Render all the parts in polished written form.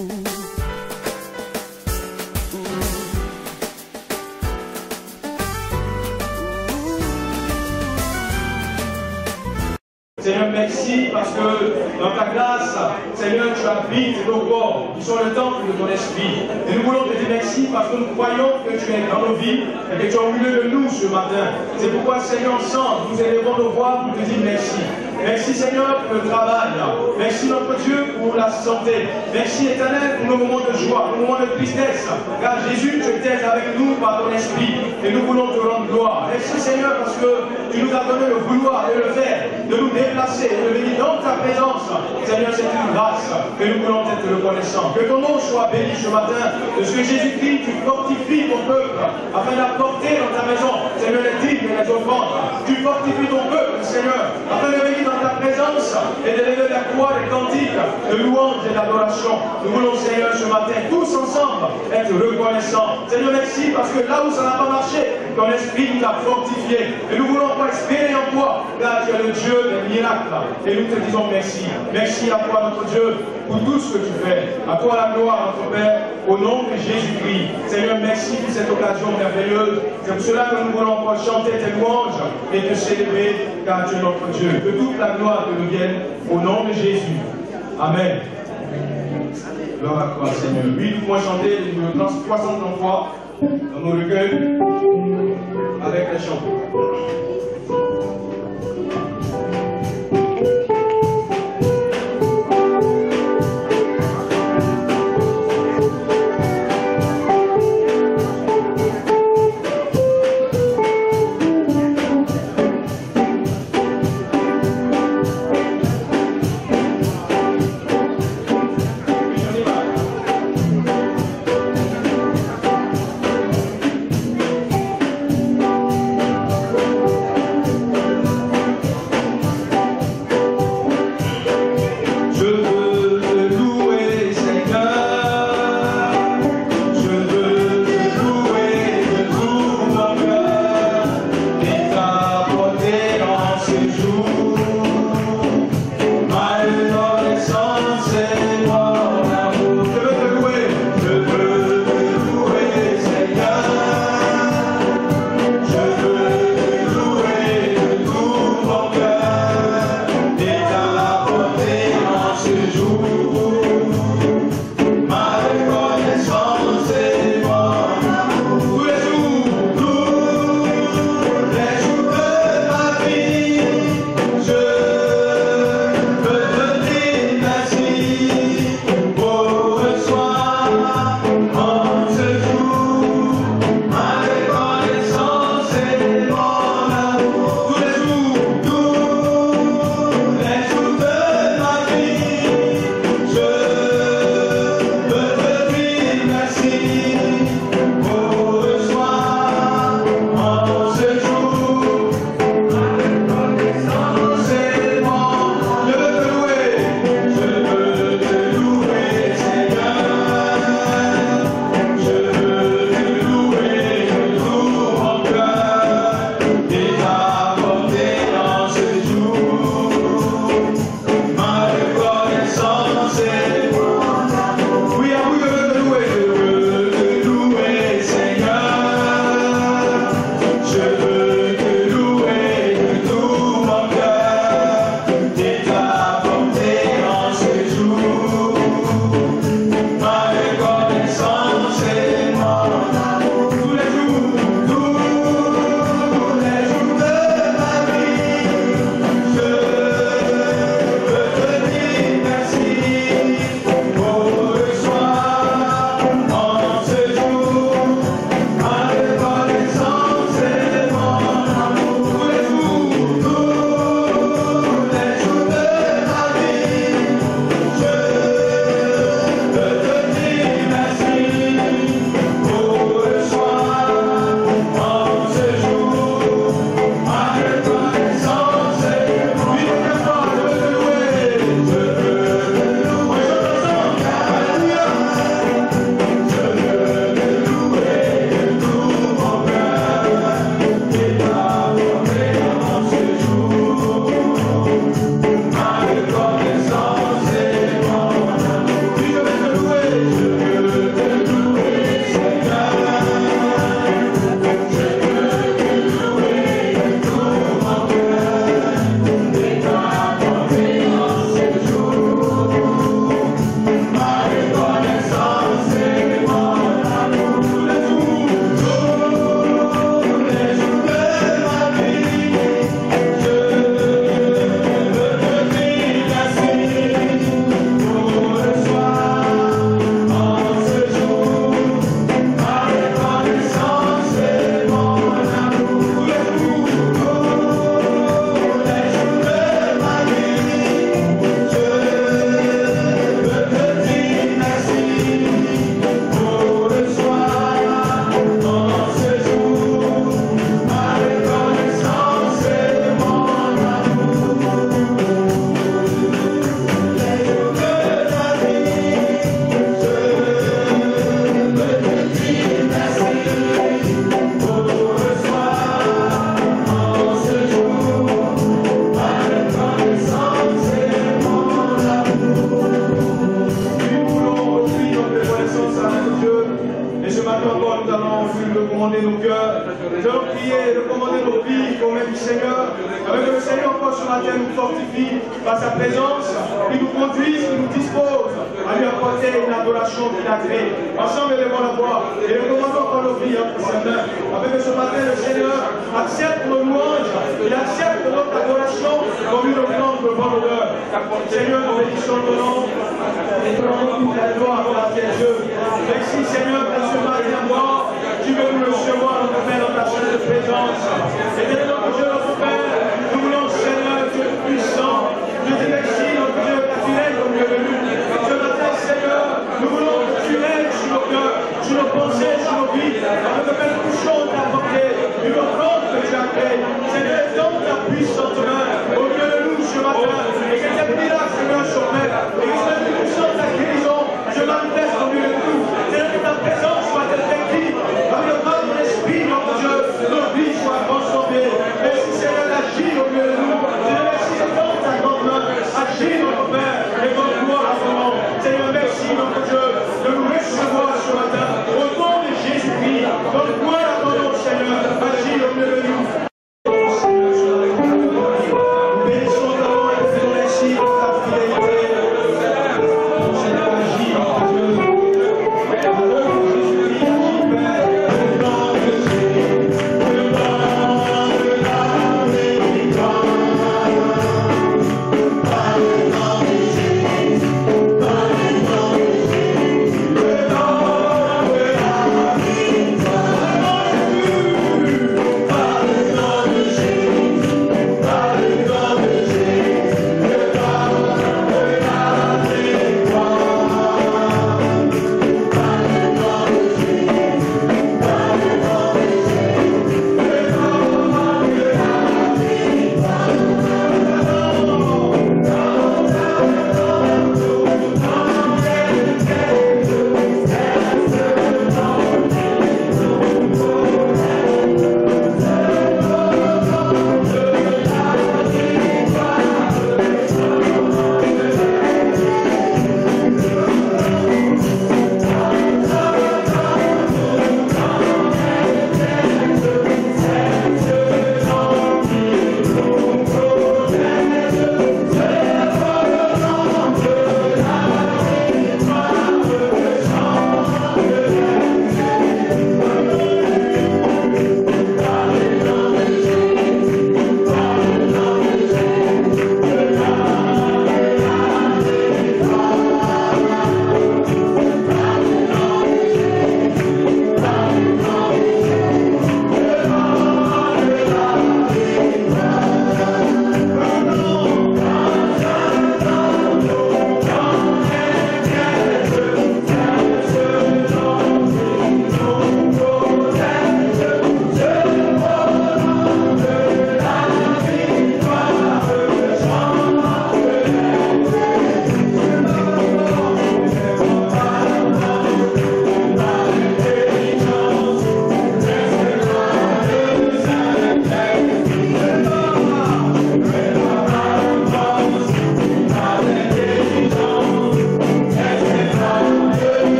Seigneur, merci parce que dans ta grâce, Seigneur, tu habites nos corps, qui sont le temple de ton esprit. Et nous voulons te dire merci parce que nous croyons que tu es dans nos vies et que tu es au milieu de nous ce matin. C'est pourquoi, Seigneur, ensemble, nous élevons nos voix pour te dire merci. Merci, Seigneur, pour le travail. Merci, notre Dieu, pour la santé. Merci, Éternel, pour nos moments de joie, nos moments de tristesse. Car Jésus, tu étais avec nous par ton esprit et nous voulons te rendre gloire. Merci, Seigneur, parce que tu nous as donné le vouloir et le faire, de nous déplacer et de venir dans ta présence. Seigneur, c'est une grâce que nous voulons être reconnaissants. Que ton nom soit béni ce matin, de ce que Jésus-Christ, tu fortifies ton peuple afin d'apporter dans ta maison, Seigneur, les dîmes et les offrandes. Tu fortifies ton peuple, Seigneur, afin de venir dans ta présence et d'élever la croix des cantiques de louange et d'adoration. Nous voulons, Seigneur, ce matin, tous ensemble, être reconnaissants. Seigneur, merci parce que là où ça n'a pas marché, ton esprit nous a fortifiés. Et nous voulons pas espérer en toi, car tu es le Dieu des miracles. Et nous te disons merci. Merci à toi, notre Dieu, pour tout ce que tu fais. À toi la gloire, notre Père, au nom de Jésus-Christ. Seigneur, merci pour cette occasion merveilleuse. C'est pour cela que nous voulons encore chanter tes louanges et te célébrer, car tu es notre Dieu. Que toute la gloire te revienne au nom de Jésus. Amen. Gloire à toi, Seigneur. Oui, nous pouvons chanter le 333 dans nos recueils avec les chants. recommander nos cœurs, nous allons prier, recommander nos vies au même du Seigneur, avec que le Seigneur encore ce matin nous fortifie par sa présence, il nous conduise, il nous dispose à lui apporter une adoration qu'il a créée. Ensemble, élevons la voix et recommandons encore nos vies entre ses mains, avec que ce matin le Seigneur accepte nos louanges, il accepte notre adoration comme une offrande de bonne odeur. Seigneur, nous bénissons ton nom et te rendons toute la gloire à tes Dieu. Merci Seigneur pour ce matin encore. Tu veux nous recevoir, notre Père, dans ta sainte présence. Et notre Dieu, notre Père, nous voulons, Seigneur, Dieu puissant. Je te merci, notre Dieu, que tu règnes au milieu de nous. Ce matin, Seigneur, nous voulons que tu règnes sur nos cœurs, sur nos pensées, sur nos vies. Afin que nous puissions t'apporter une offrande que tu as créée. Seigneur, donne ta puissante main au milieu de nous ce matin. Et que tes miracles, Seigneur, s'opèrent. Et que cette puissante ta guérison se manifeste au milieu de nous. Seigneur, que ta présence soit effective. Avec le corps de l'esprit, notre Dieu, nos vies soient transformées. Merci Seigneur d'agir au milieu de nous. Seigneur, merci de tendre ta grande main. Agir, notre Père, et votre gloire à ton nom. Seigneur, merci, notre Dieu, de nous recevoir ce matin. Au nom de Jésus-Christ, notre gloire à ton nom, Seigneur, agir au milieu de nous.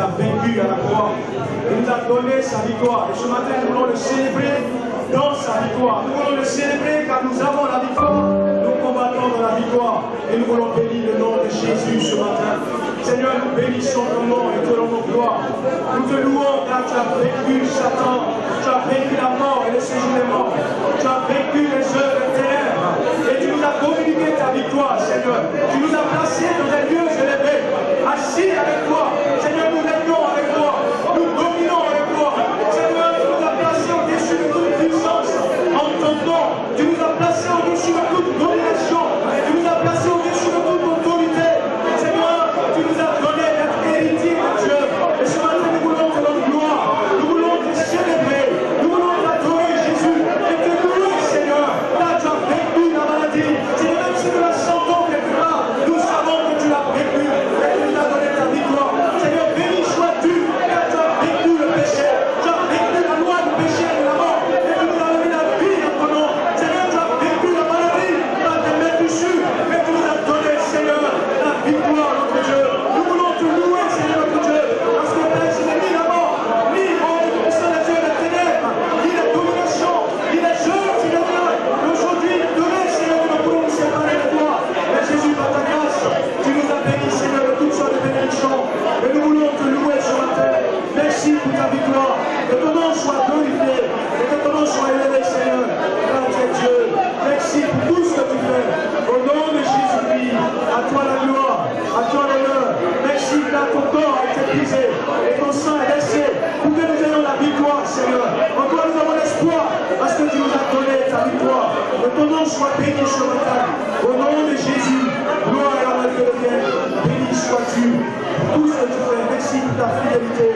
a vaincu à la croix. Il nous a donné sa victoire. Et ce matin, nous voulons le célébrer dans sa victoire. Nous voulons le célébrer car nous avons la victoire. Nous combattons dans la victoire. Et nous voulons bénir le nom de Jésus ce matin. Seigneur, nous bénissons ton nom et te rendons gloire. Nous te louons car tu as vaincu Satan. Tu as vaincu la mort et le séjour des morts. Tu as vaincu les œuvres des ténèbres. Et tu nous as communiqué ta victoire, Seigneur. Tu nous as placés dans des lieux élevés, assis avec toi. Seigneur, nous régnons avec toi. Nous dominons avec toi. Seigneur, tu nous as placés au-dessus de toute puissance. En ton nom, tu nous as placés au-dessus de toute domination. Tu nous as placés au-dessus de toute autorité. Seigneur, tu nous as donné d'être héritiers de Dieu. Et ce matin, nous voulons te rendre gloire. Nous voulons te célébrer. Nous voulons t'adorer, Jésus. Et te louer, Seigneur. Là, tu as vaincu la maladie. Seigneur, même si nous la sentons quelque part, nous savons que tu l'as vaincu. Et tu nous as donné ta victoire. Seigneur, béni sois-tu. Car tu as vaincu le péché. Tu as vaincu la loi du péché et de la mort. Et tu nous as donné la vie en ton nom. Seigneur, tu as vaincu la maladie par tes mains dessus. Et tu nous as donné, Seigneur, la victoire, notre Dieu. Nous voulons te louer, Seigneur, notre Dieu. Parce que Père, ce n'est ni la mort, ni les yeux des ténèbres, ni la domination, ni les œuvres qui deviennent. Aujourd'hui, demain, Seigneur, nous ne pourrons nous séparer de toi. Mais Jésus, par ta grâce, tu nous as bénis, Seigneur, de toutes sortes de bénédictions. Et nous voulons te louer ce matin. Merci pour ta victoire. Que ton nom soit glorifié. Et que ton nom soit élevé, Seigneur. Car tu es Dieu. Merci pour tout ce que tu fais. Au nom de Jésus-Christ, à toi la gloire, à toi l'honneur. Merci car ton corps a été brisé et ton sang est versé pour que nous ayons la victoire, Seigneur. Encore nous avons l'espoir parce que tu nous as donné ta victoire. Que ton nom soit béni ce matin. Au nom de Jésus, gloire et honneur te reviennent. Béni sois-tu pour tout ce que tu fais. Merci pour ta fidélité.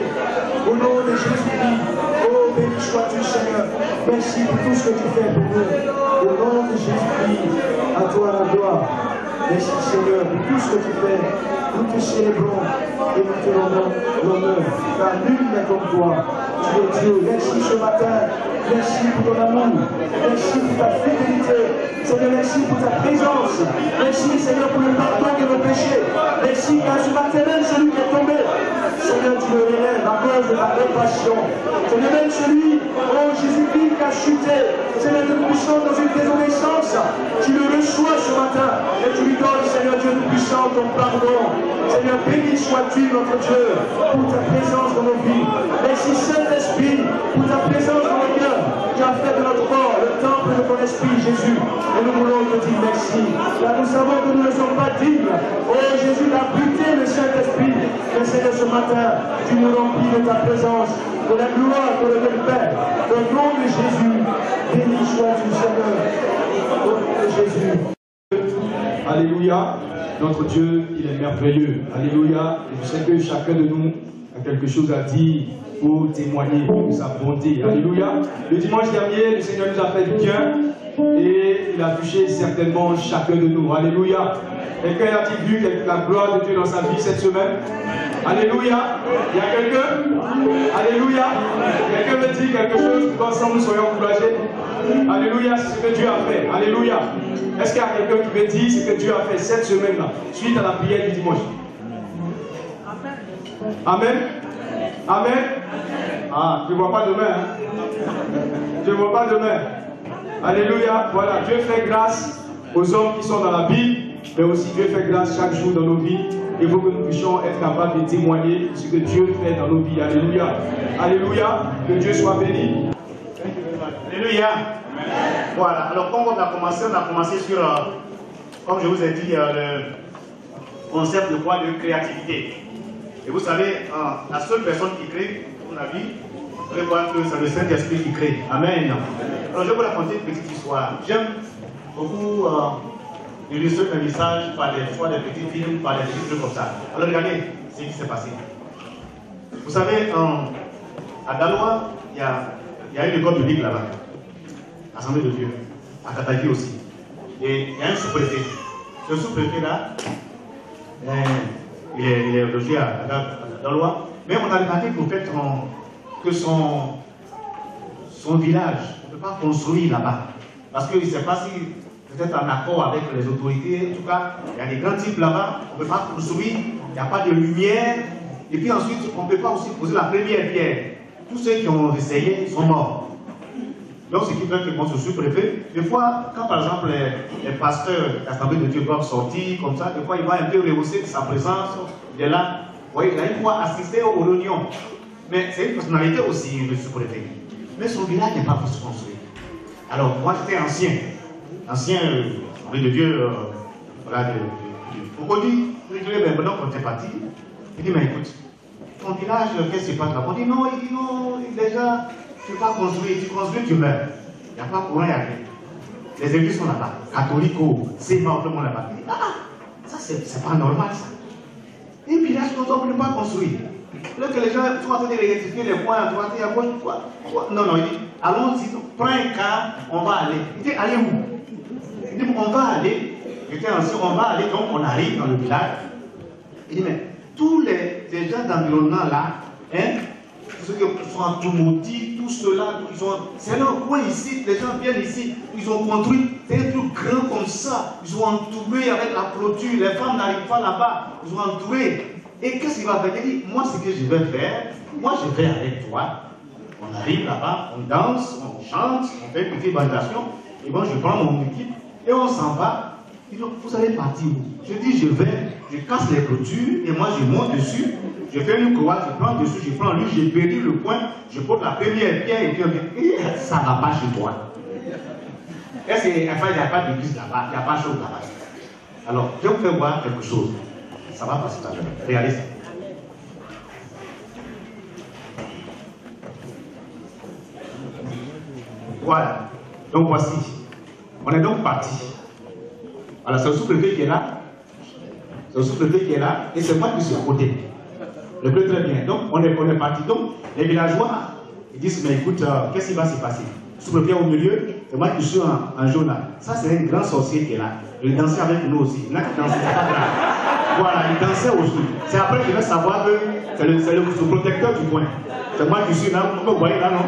Au nom de Jésus-Christ, oh béni sois-tu, Seigneur. Merci pour tout ce que tu fais pour nous. Au nom de Jésus-Christ, à toi la gloire. Merci, Seigneur, pour tout ce que tu fais. Nous te célébrons et nous te rendons l'honneur. Car nul n'est comme toi. Tu es Dieu. Merci ce matin. Merci pour ton amour. Merci pour ta fidélité. Seigneur, merci pour ta présence. Merci, Seigneur, pour le pardon de nos péchés. Merci car ce matin même celui qui est tombé. Seigneur, tu le relèves à cause de ta compassion. Seigneur, même celui, oh Jésus-Christ, qui a chuté. Seigneur, nous puissons dans une désobéissance. Tu le reçois ce matin et tu lui donnes, Seigneur Dieu tout-puissant, ton pardon. Seigneur, béni sois-tu, notre Dieu, pour ta présence dans nos vies. Merci, Saint-Esprit, pour ta présence dans nos cœurs. Tu as fait de notre corps le temple de ton esprit, Jésus. Et nous voulons te dire merci. Car nous savons que nous ne sommes pas dignes. Oh Jésus, d'a buté le Saint-Esprit. Mais Seigneur, ce matin, tu nous remplis de ta présence. De la gloire, de le Père. Au nom de Jésus, béni sois-tu, Seigneur. Au nom de Jésus. Alléluia. Notre Dieu, il est merveilleux. Alléluia. Et je sais que chacun de nous a quelque chose à dire pour témoigner de sa bonté. Alléluia. Le dimanche dernier, le Seigneur nous a fait du bien et il a touché certainement chacun de nous. Alléluia. Quelqu'un a-t-il vu la gloire de Dieu dans sa vie cette semaine? Alléluia. Il y a quelqu'un? Alléluia. Quelqu'un veut dire quelque chose pour qu'ensemble nous soyons encouragés? Alléluia, c'est ce que Dieu a fait. Alléluia. Est-ce qu'il y a quelqu'un qui veut dire ce que Dieu a fait cette semaine-là, suite à la prière du dimanche? Amen. Amen. Ah, je ne vois pas demain. Hein? Je ne vois pas demain. Alléluia. Voilà, Dieu fait grâce aux hommes qui sont dans la Bible, mais aussi Dieu fait grâce chaque jour dans nos vies. Il faut que nous puissions être capables de témoigner ce que Dieu fait dans nos vies. Alléluia. Alléluia. Que Dieu soit béni. Alléluia. Voilà. Alors, comme on a commencé sur, comme je vous ai dit, le concept de quoi de créativité. Et vous savez, la seule personne qui crée, à mon avis, vous allez voir que c'est le Saint-Esprit qui crée. Amen. Alors, je vais vous raconter une petite histoire. J'aime beaucoup illustrer mes messages par des petits films, par des petits trucs comme ça. Alors, regardez ce qui s'est passé. Vous savez, à Galois, il y a une école publique là-bas. Assemblée de Dieu. À Katagi aussi. Et il y a un sous-préfet. Ce sous-préfet-là, il est logé à Galois. Mais on a remarqué qu'au fait que son village ne peut pas construire là-bas. Parce qu'il ne sait pas si peut-être en accord avec les autorités. En tout cas, il y a des grands types là-bas. On ne peut pas construire. Il n'y a pas de lumière. Et puis ensuite, on ne peut pas aussi poser la première pierre. Tous ceux qui ont essayé sont morts. Donc, ce qui fait que mon sous-préfet, des fois, quand par exemple les pasteurs de l'Assemblée de Dieu doivent sortir comme ça, des fois il va un peu rehausser sa présence, il est là. Vous voyez, là, il doit assister aux réunions. Mais c'est une personnalité aussi, le sous-préfet. Mais son village n'est pas construit. Alors, moi j'étais ancien Assemblée de Dieu, voilà, on dit, mais maintenant quand tu es parti, il dit, mais écoute, ton village, qu'est-ce qui se passe là? On dit non, il dit non, déjà, tu ne peux pas construire, tu construis, tu meurs. Il n'y a pas courant, il n'y a rien. Les églises sont là-bas, catholiques, c'est pas tout le monde là-bas. Il dit, ah, ça c'est pas normal ça. Et puis là, on ne peut pas construire. Là que les gens sont en train de rectifier les points à droite et à gauche, quoi. Non, il dit, allons-y, prends un car, on va aller. Il dit, allez où? Il dit, on va aller. J'étais ancien, on va aller, donc on arrive dans le village. Il dit, mais tous les gens d'environnement là, hein, tous ceux qui sont en Toumoudi, tous ceux-là, c'est leur coin ici, les gens viennent ici, ils ont construit, c'est un truc grand comme ça, ils ont entouré avec la clôture, les femmes n'arrivent pas là-bas, ils ont entouré. Et qu'est-ce qu'il va faire? Il dit, moi ce que je vais faire, moi je vais avec toi. On arrive là-bas, on danse, on chante, on fait une petite évaluation, et moi je prends mon équipe, et on s'en va. Il dit, vous allez partir où? Je dis, je casse les clôtures, et moi je monte dessus, je fais une croix, je prends dessus, je prends lui, je péris le coin, je pose la première pierre, et puis on dit, ça ne va pas chez toi. Est-ce qu'il n'y a pas d'église là-bas? Il n'y a pas de chose là-bas. Alors, je vous fais voir quelque chose. Ça va passer tout à l'heure. Regardez ça. Voilà. Donc voici. On est donc parti. Voilà, c'est le sous-préfet qui est là. C'est le sous-préfet qui est là. Et c'est moi qui suis à côté. Le plus très bien. Donc on est parti. Donc les villageois, ils disent, mais écoute, qu'est-ce qui va se passer? Le sous-préfet au milieu, c'est moi qui suis en jaune là. Ça, c'est un grand sorcier qui est là. Il dansait avec nous aussi. Il n'a que dansé, c'est pas grave. Voilà, il dansait aussi. C'est après que je vais savoir que c'est le protecteur du coin. C'est moi qui suis là, vous voyez là, non?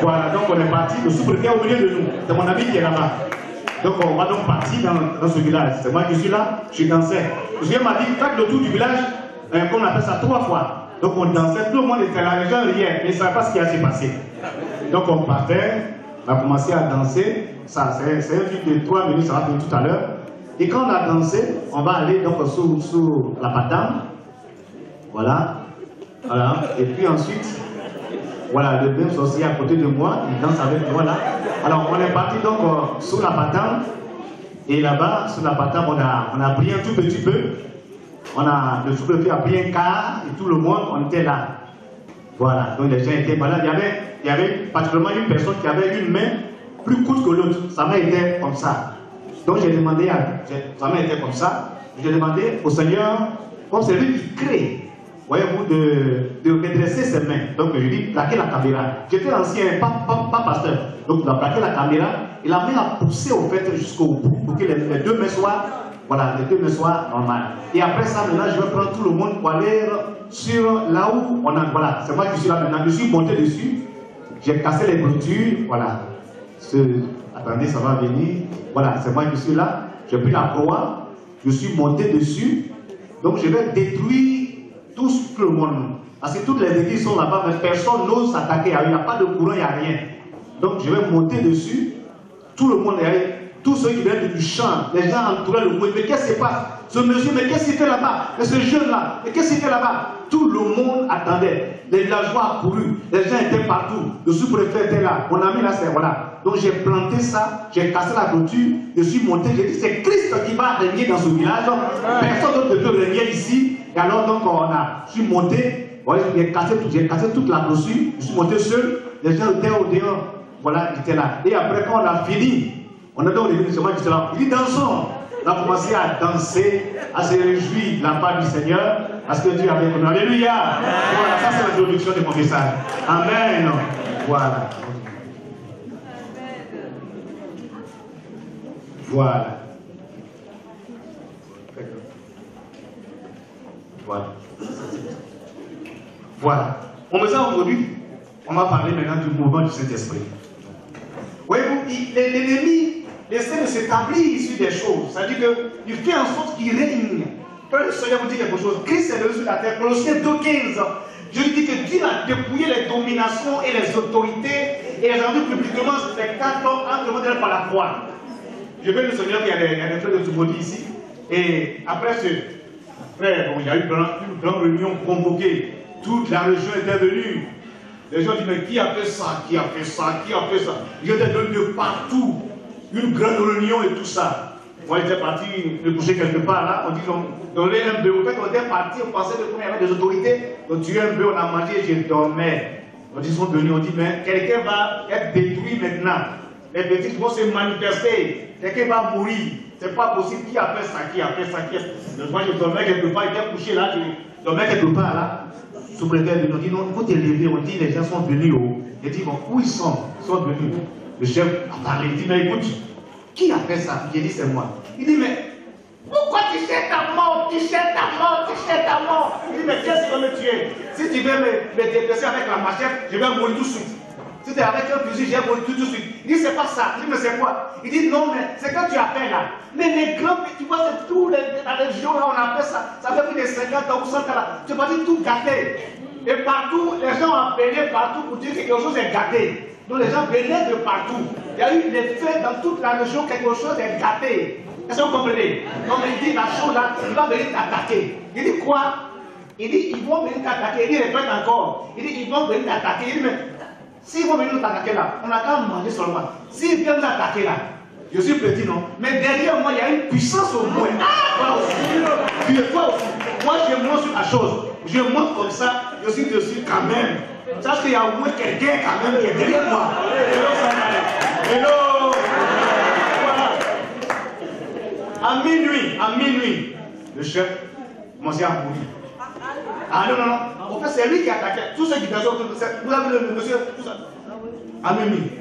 Voilà, donc on est parti, le sous-préfet au milieu de nous. C'est mon ami qui est là-bas. Donc on va donc partir dans ce village. C'est moi qui suis là, je dansais. Je m'a dit, faites le tour du village, comme on appelle ça, 3 fois. Donc on dansait, tout le monde était là, les gens riaient, mais ils ne savaient pas ce qui allait se passer. Donc on partait, on a commencé à danser. Ça, c'est un truc de 3 minutes, ça va venir tout à l'heure. Et quand on a dansé, on va aller donc sous la patame. Voilà. Voilà. Et puis ensuite, voilà, le même sorcier à côté de moi, il danse avec moi là. Alors on est parti donc sous la patame. Et là-bas, sous la patame, on a pris un tout petit peu. Le sous-préfet a pris un quart et tout le monde, on était là. Voilà. Donc les gens étaient malades. Il y avait particulièrement une personne qui avait une main plus courte que l'autre. Sa main était comme ça. Donc j'ai demandé sa main était comme ça. J'ai demandé au Seigneur, comme c'est lui qui crée, voyez-vous, de redresser ses mains. Donc je lui ai dit, plaquez la caméra. J'étais ancien, pas pasteur. Donc il a plaqué la caméra et la main a poussé au fait jusqu'au bout pour que les deux mains soient, voilà, les deux mains soient normales. Et après ça, maintenant, je vais prendre tout le monde pour aller sur là où on a, voilà, c'est moi qui suis là maintenant. Je suis monté dessus, j'ai cassé les clôtures, voilà. Attendez, ça va venir. Voilà, c'est moi qui suis là. J'ai pris la croix, je suis monté dessus. Donc je vais détruire tout le monde. Parce que toutes les églises sont là-bas, mais personne n'ose s'attaquer. Il n'y a pas de courant, il n'y a rien. Donc je vais monter dessus. Tout le monde est, tous ceux qui viennent du champ, les gens entouraient le coin. Mais qu'est-ce qui se passe? Ce monsieur, mais qu'est-ce qu'il fait là-bas? Mais ce jeune-là, mais qu'est-ce qu'il fait là-bas? Tout le monde attendait. Les villageois accourus, les gens étaient partout. Le sous-préfet était là. Mon ami là, c'est voilà. Donc j'ai planté ça, j'ai cassé la clôture, je suis monté, j'ai dit c'est Christ qui va régner dans ce village. Personne d'autre ne peut régner ici. Et alors donc je suis monté, voilà, j'ai cassé toute la clôture, je suis monté seul, les gens étaient au dehors, voilà, ils étaient là. Et après quand on a fini, on a donc devenu c'est moi qui était là. Il dit dansons. On a commencé à danser, à se réjouir de la part du Seigneur, parce que Dieu avait connu. Alléluia. Voilà, ça c'est l'introduction de mon message. Amen. Voilà. Voilà. Voilà. Voilà. On me sent aujourd'hui, on va parler maintenant du mouvement du Saint-Esprit. Voyez-vous, l'ennemi essaie de s'établir sur des choses. C'est-à-dire qu'il fait en sorte qu'il règne Frère, le Seigneur vous dit quelque chose. Christ est venu sur la terre. Colossiens 2,15. Je lui dis que Dieu a dépouillé les dominations et les autorités et les a rendu publiquement spectacle entre vous par la foi. Je vais le Seigneur, il y a des frères de Timothée ici. Et après frère, bon, il y a eu une grande réunion convoquée. Toute la région était venue. Les gens disent, mais qui a fait ça? Qui a fait ça? Qui a fait ça? Ils étaient venus de partout. Une grande réunion et tout ça. Moi, j'étais parti me coucher quelque part là. On dit, dans les MB, en fait, on était parti, on pensait qu'il y avait des autorités. Donc, tu es MB, on a mangé, je dormais. On dit, ils sont venus, on dit, mais quelqu'un va être détruit maintenant. Les petits vont se manifester. Quelqu'un va mourir. C'est pas possible. Qui a fait ça? Qui a fait ça? Qui a fait ça? Donc, moi, je dormais quelque part, j'étais couché là, je dormais quelque part là. Sous-préfet on dit, non, il faut te lever. On dit, les gens sont venus. Il dit, bon, où ils sont? Ils sont venus. Le chef a parlé, il dit, mais écoute, qui a fait ça? J'ai dit, c'est moi. Il dit, mais pourquoi tu cherches ta mort? Tu cherches ta mort? Tu cherches ta mort? Il dit, mais qu'est-ce qui va me tuer? Si tu veux me déplacer avec la machette, je vais mourir tout de suite. Si tu es avec un fusil, je vais mourir tout de suite. Il dit, c'est pas ça. Il dit, mais c'est quoi? Il dit, non, mais c'est quand tu as fait là. Mais les grands, tu vois, c'est tout la région là, on a fait ça. Ça fait plus de 50 ans ou 100 ans là. Tu vas dire tout gâté. Et partout, les gens ont appelé partout pour dire que quelque chose est gâté. Donc les gens venaient de partout. Il y a eu des faits dans toute la région, quelque chose est gâté. Est-ce que vous comprenez? Donc il dit la chose là, il va venir t'attaquer. Il dit quoi? Il dit ils vont venir t'attaquer. Il dit répète encore. Il dit ils vont venir t'attaquer. Il dit mais s'ils vont venir nous attaquer là, on a qu'à manger seulement. S'ils viennent nous attaquer là, je suis petit non, mais derrière moi il y a une puissance au moins. Toi aussi. Toi aussi. Moi je monte sur la chose. Je monte comme ça, je suis dessus quand même. Sache qu'il y a au moins quelqu'un quand même qui est derrière moi. Hello. Voilà. À minuit, le chef commençait à mourir. Ah non, non, non. En fait, c'est lui qui attaquait. Tous ceux qui étaient autour, vous avez le monsieur, tout ça. À minuit.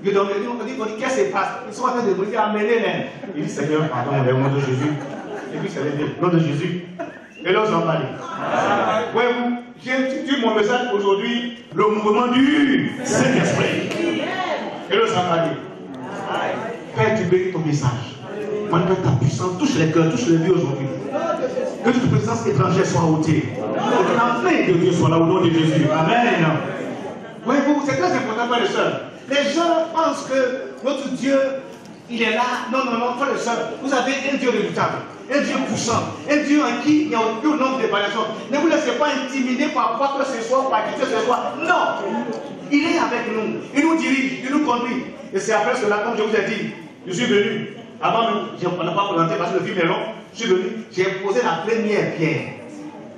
Je dormais, on dit, qu'est-ce qui se passe? Ils sont en train de me dire, amenez-les. Il dit, Seigneur, pardon, au nom de Jésus. Et puis, c'est le nom de Jésus. Et là, j'en parlais. Voyez-vous, j'ai intitulé mon message aujourd'hui, le mouvement du Saint-Esprit. Et là, j'en parlais. Père, tu bénis ton message. Manifeste ta puissance, touche les cœurs, touche les vies aujourd'hui. Que toute puissance étrangère soit ôtée. Que la main de Dieu soit là au nom de Jésus. Amen. Voyez-vous, c'est très important, frères et sœurs. Les gens pensent que notre Dieu, il est là. Non, non, non, frères et sœurs, vous avez un Dieu redoutable. Un Dieu puissant, un Dieu en qui il n'y a aucun nombre de variations. Ne vous laissez pas intimider par quoi que ce soit, par qui que ce soit. Non, il est avec nous, il nous dirige, il nous conduit. Et c'est après cela, comme je vous ai dit, je suis venu. Avant même, on n'a pas présenté parce que le film est long. Je suis venu, j'ai posé la première pierre.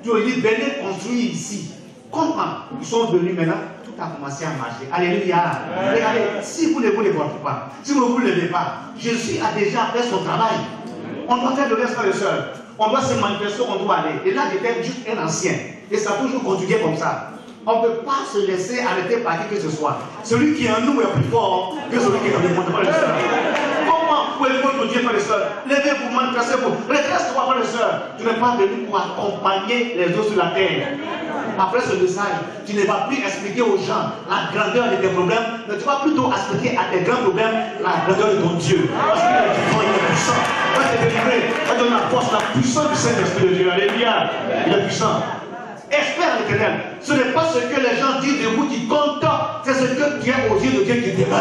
Dieu dit, venez construire ici. Comment ils sont venus maintenant? Tout a commencé à marcher. Alléluia. Regardez, si vous ne vous levez pas, si vous ne vous levez pas, Jésus a déjà fait son travail. On doit faire le reste de sœurs. On doit se manifester, on doit aller. Et là, j'étais juste un ancien. Et ça a toujours continué comme ça. On ne peut pas se laisser arrêter par qui que ce soit. Celui qui est en nous est plus fort que celui qui est dans le monde. Comment pouvez-vous votre Dieu, frères et sœurs? Levez-vous, manifestez-vous. Redresse-toi, frères et sœurs. Tu n'es pas venu pour accompagner les autres sur la terre. Après ce message, tu ne vas plus expliquer aux gens la grandeur de tes problèmes, mais tu vas plutôt expliquer à tes grands problèmes la grandeur de ton Dieu. Parce qu'il est vivant, il est puissant. Il va te délivrer, il va donner la force, la puissance du Saint-Esprit de Dieu. Alléluia. Il est puissant. Espère l'éternel. Ce n'est pas ce que les gens disent de vous qui compte, c'est ce que tu as aux yeux de Dieu qui demeure.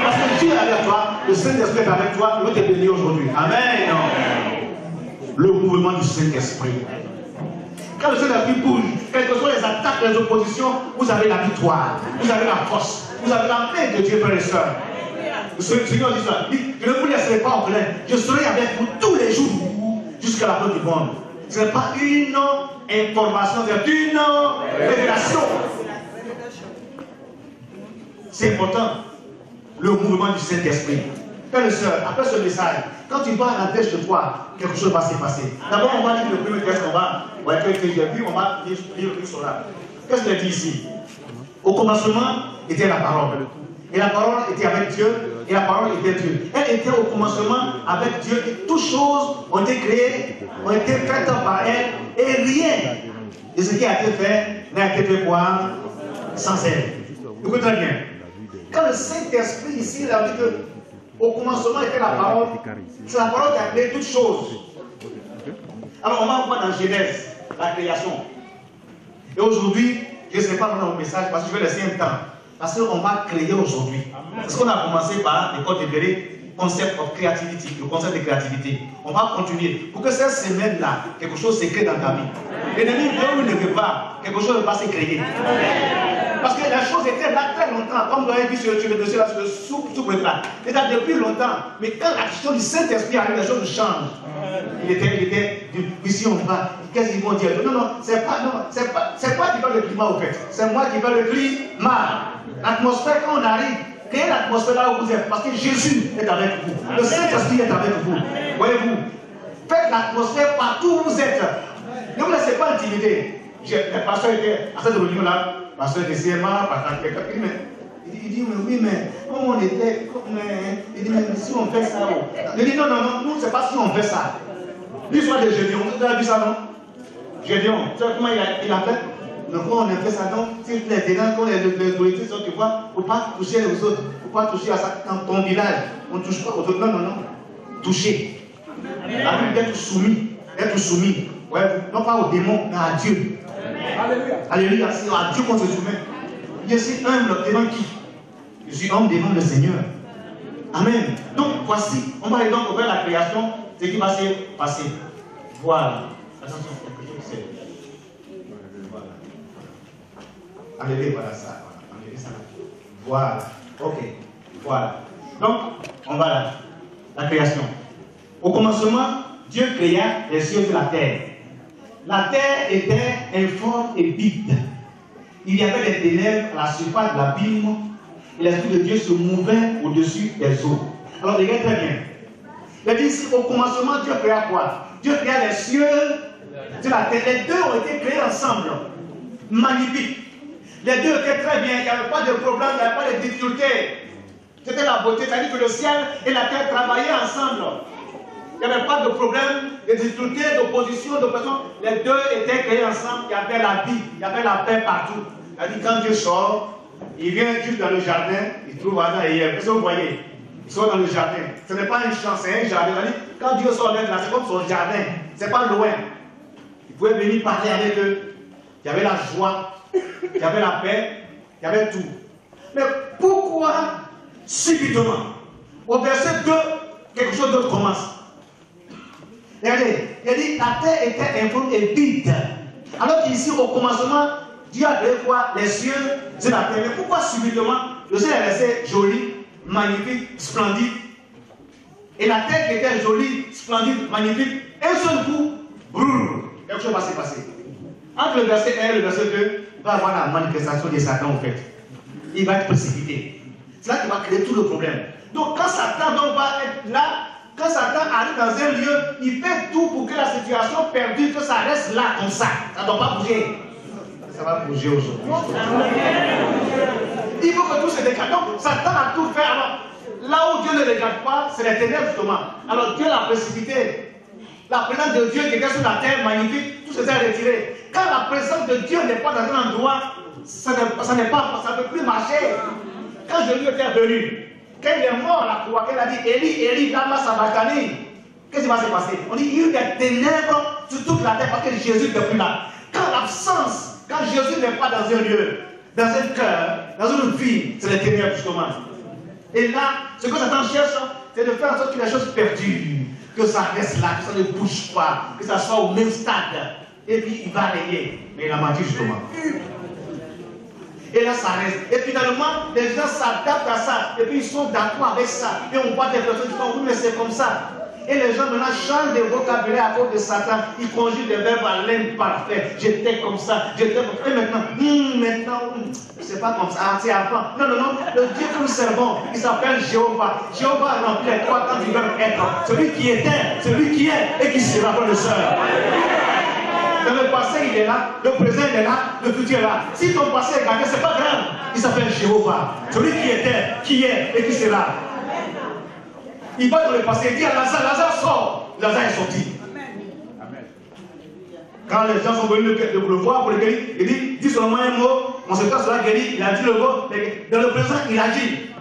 Parce que Dieu est avec toi, le Saint-Esprit est avec toi, il veut te bénir aujourd'hui. Amen. Le mouvement du Saint-Esprit. Quand le Saint-Esprit bouge, quelles que soient les attaques, les oppositions, vous avez la victoire, vous avez la force, vous avez la paix de Dieu, frères et sœurs. Le Seigneur dit ça, je ne vous laisserai pas en plein, je serai avec vous tous les jours, jusqu'à la fin du monde. Ce n'est pas une information, c'est une révélation. C'est important, le mouvement du Saint-Esprit. Frères et sœurs, après ce message, quand tu vas rentrer chez toi, quelque chose va se passer. D'abord, on va lire le premier texte, on va lire cela. Qu'est-ce qu'il dit ici? Au commencement était la parole. Et la parole était avec Dieu, et la parole était Dieu. Elle était au commencement avec Dieu, et toutes choses ont été créées, ont été faites par elle, et rien de ce qui a été fait n'a été fait quoi? Sans elle. Écoutez très bien. Quand le Saint-Esprit ici, il a dit que au commencement était la parole, c'est la parole qui a créé toutes choses. Alors on va voir dans Genèse, la création. Et aujourd'hui, je ne sais pas dans mon message parce que je vais laisser un temps. Parce qu'on va créer aujourd'hui. Parce qu'on a commencé par l'école de Béret, concept of creativity, le concept de créativité. On va continuer. Pour que cette semaine-là, quelque chose se crée dans ta vie. L'ennemi veut ou ne veut pas, quelque chose va se créer. Parce que la chose était là très longtemps. Comme vous avez vu sur le dossier là, sur le sous-préfet. Il était là depuis longtemps. Mais quand l'action du Saint-Esprit arrive, les choses changent. Il était ici on va. Qu'est-ce qu'ils vont dire? Non, non, c'est pas qui fait le climat au fait. C'est moi qui fais le climat. L'atmosphère, quand on arrive, créez l'atmosphère là où vous êtes. Parce que Jésus est avec vous. Le Saint-Esprit est avec vous. Voyez-vous? Faites l'atmosphère partout où vous êtes. Ne vous laissez pas intimider. Le pasteur était à cette réunion là. Pasteur de CMA, pasteur de il dit, mais oui, mais comment on était, il dit, mais si on fait ça, il dit, non, non, non, nous, c'est pas si on fait ça. L'histoire de Gédéon, vous avez vu ça, non? Gédéon, tu sais comment il a fait? Donc, quand on a fait ça, donc, si les ténants, quand les autorités sont, tu vois, il ne faut pas toucher les autres, il ne faut pas toucher à ça. Dans ton village, on ne touche pas aux autres. Non, non, non. Toucher. La Bible d'être soumis. Être soumis. Ouais, non pas aux démons, mais à Dieu. Alléluia. Alléluia. C'est à Dieu qu'on se soumet. Je suis humble devant qui? Je suis homme devant le Seigneur. Amen. Donc, voici, on va aller donc vers la création, ce qui va se passer. Voilà. Attention, quelque chose c'est. Voilà. Enlevez, voilà ça. Enlevez ça. Voilà. Ok. Voilà. Donc, on va là. La création. Au commencement, Dieu créa les cieux et la terre. La terre était informe et vide. Il y avait des ténèbres à la surface de l'abîme et l'Esprit de Dieu se mouvait au-dessus des eaux. Alors, regardez très bien. Il a dit ici, au commencement, Dieu créa quoi? Dieu créa les cieux et la terre. Les deux ont été créés ensemble. Magnifique. Les deux étaient très bien. Il n'y avait pas de problème, il n'y avait pas de difficultés. C'était la beauté. C'est-à-dire que le ciel et la terre travaillaient ensemble. Il n'y avait pas de problème, de difficultés, d'opposition, de pression. Les deux étaient créés ensemble. Il y avait la vie, il y avait la paix partout. C'est-à-dire quand Dieu sort, il vient juste dans le jardin, il trouve Adam et Ève. Qu'est-ce que vous voyez? Il sort dans le jardin. Ce n'est pas une chance, c'est un jardin. Quand Dieu sort là, c'est comme son jardin. Ce n'est pas loin. Il pouvait venir parler avec eux. Il y avait la joie, il y avait la paix, il y avait tout. Mais pourquoi subitement, au verset 2, quelque chose d'autre commence? Regardez, il a dit la terre était informe et vide. Alors qu'ici, au commencement, Dieu a créé quoi? Les cieux et la terre. Mais pourquoi subitement? Le ciel est resté joli, magnifique, splendide. Et la terre qui était jolie, splendide, magnifique, un seul coup, brûle. Quelque chose va se passer. Entre le verset 1 et le verset 2, il va y avoir la manifestation de Satan en fait. Il va être précipité. C'est là qu'il va créer tout le problème. Donc quand Satan va être là, quand Satan arrive dans un lieu, il fait tout pour que la situation perdure, que ça reste là comme ça. Ça ne doit pas bouger. Ça va bouger aujourd'hui. Il faut que tout se décale. Donc Satan a tout fait. Alors, là où Dieu ne regarde pas, c'est les ténèbres justement. Alors Dieu l'a précipité. La présence de Dieu qui était sur la terre magnifique, tout s'est retiré. Quand la présence de Dieu n'est pas dans un endroit, ça ne peut plus marcher. Quand Jésus était venu, quand il est mort à la croix, il a dit Élie, Élie, lama sabachthani. Qu'est-ce qui va se passer? On dit il y a eu des ténèbres sur toute la terre parce que Jésus n'est plus là. Quand l'absence, quand Jésus n'est pas dans un lieu, dans un cœur, dans une vie, c'est les ténèbres justement. Et là, ce que Satan cherche, c'est de faire en sorte que les choses perdurent, que ça reste là, que ça ne bouge pas, que ça soit au même stade. Et puis il va régner. Mais il a menti justement. Et là, ça reste. Et finalement, les gens s'adaptent à ça. Et puis, ils sont d'accord avec ça. Et on voit des personnes qui font, oui, mais c'est comme ça. Et les gens maintenant changent de vocabulaire à cause de Satan. Ils conjuguent des verbes à l'imparfait. J'étais comme ça, j'étais comme ça. Et maintenant, c'est pas comme ça. Ah, c'est avant. Non, non, non. Le Dieu que nous servons, il s'appelle Jéhovah. Jéhovah remplit les trois quand il veut être. Celui qui était, celui qui est et qui sera, frère et sœur. Dans le passé, il est là, le présent, il est là, le futur est là. Si ton passé est gardé, ce n'est pas grave. Il s'appelle Jéhovah. Celui qui était, qui est et qui sera. Il va dans le passé, il dit à Lazare, Lazare sort. Lazare est sorti. Amen. Quand les gens sont venus le voir pour le guérir, il dit seulement un mot, on se sera guéri, il a dit le mot, mais dans le présent, il a dit.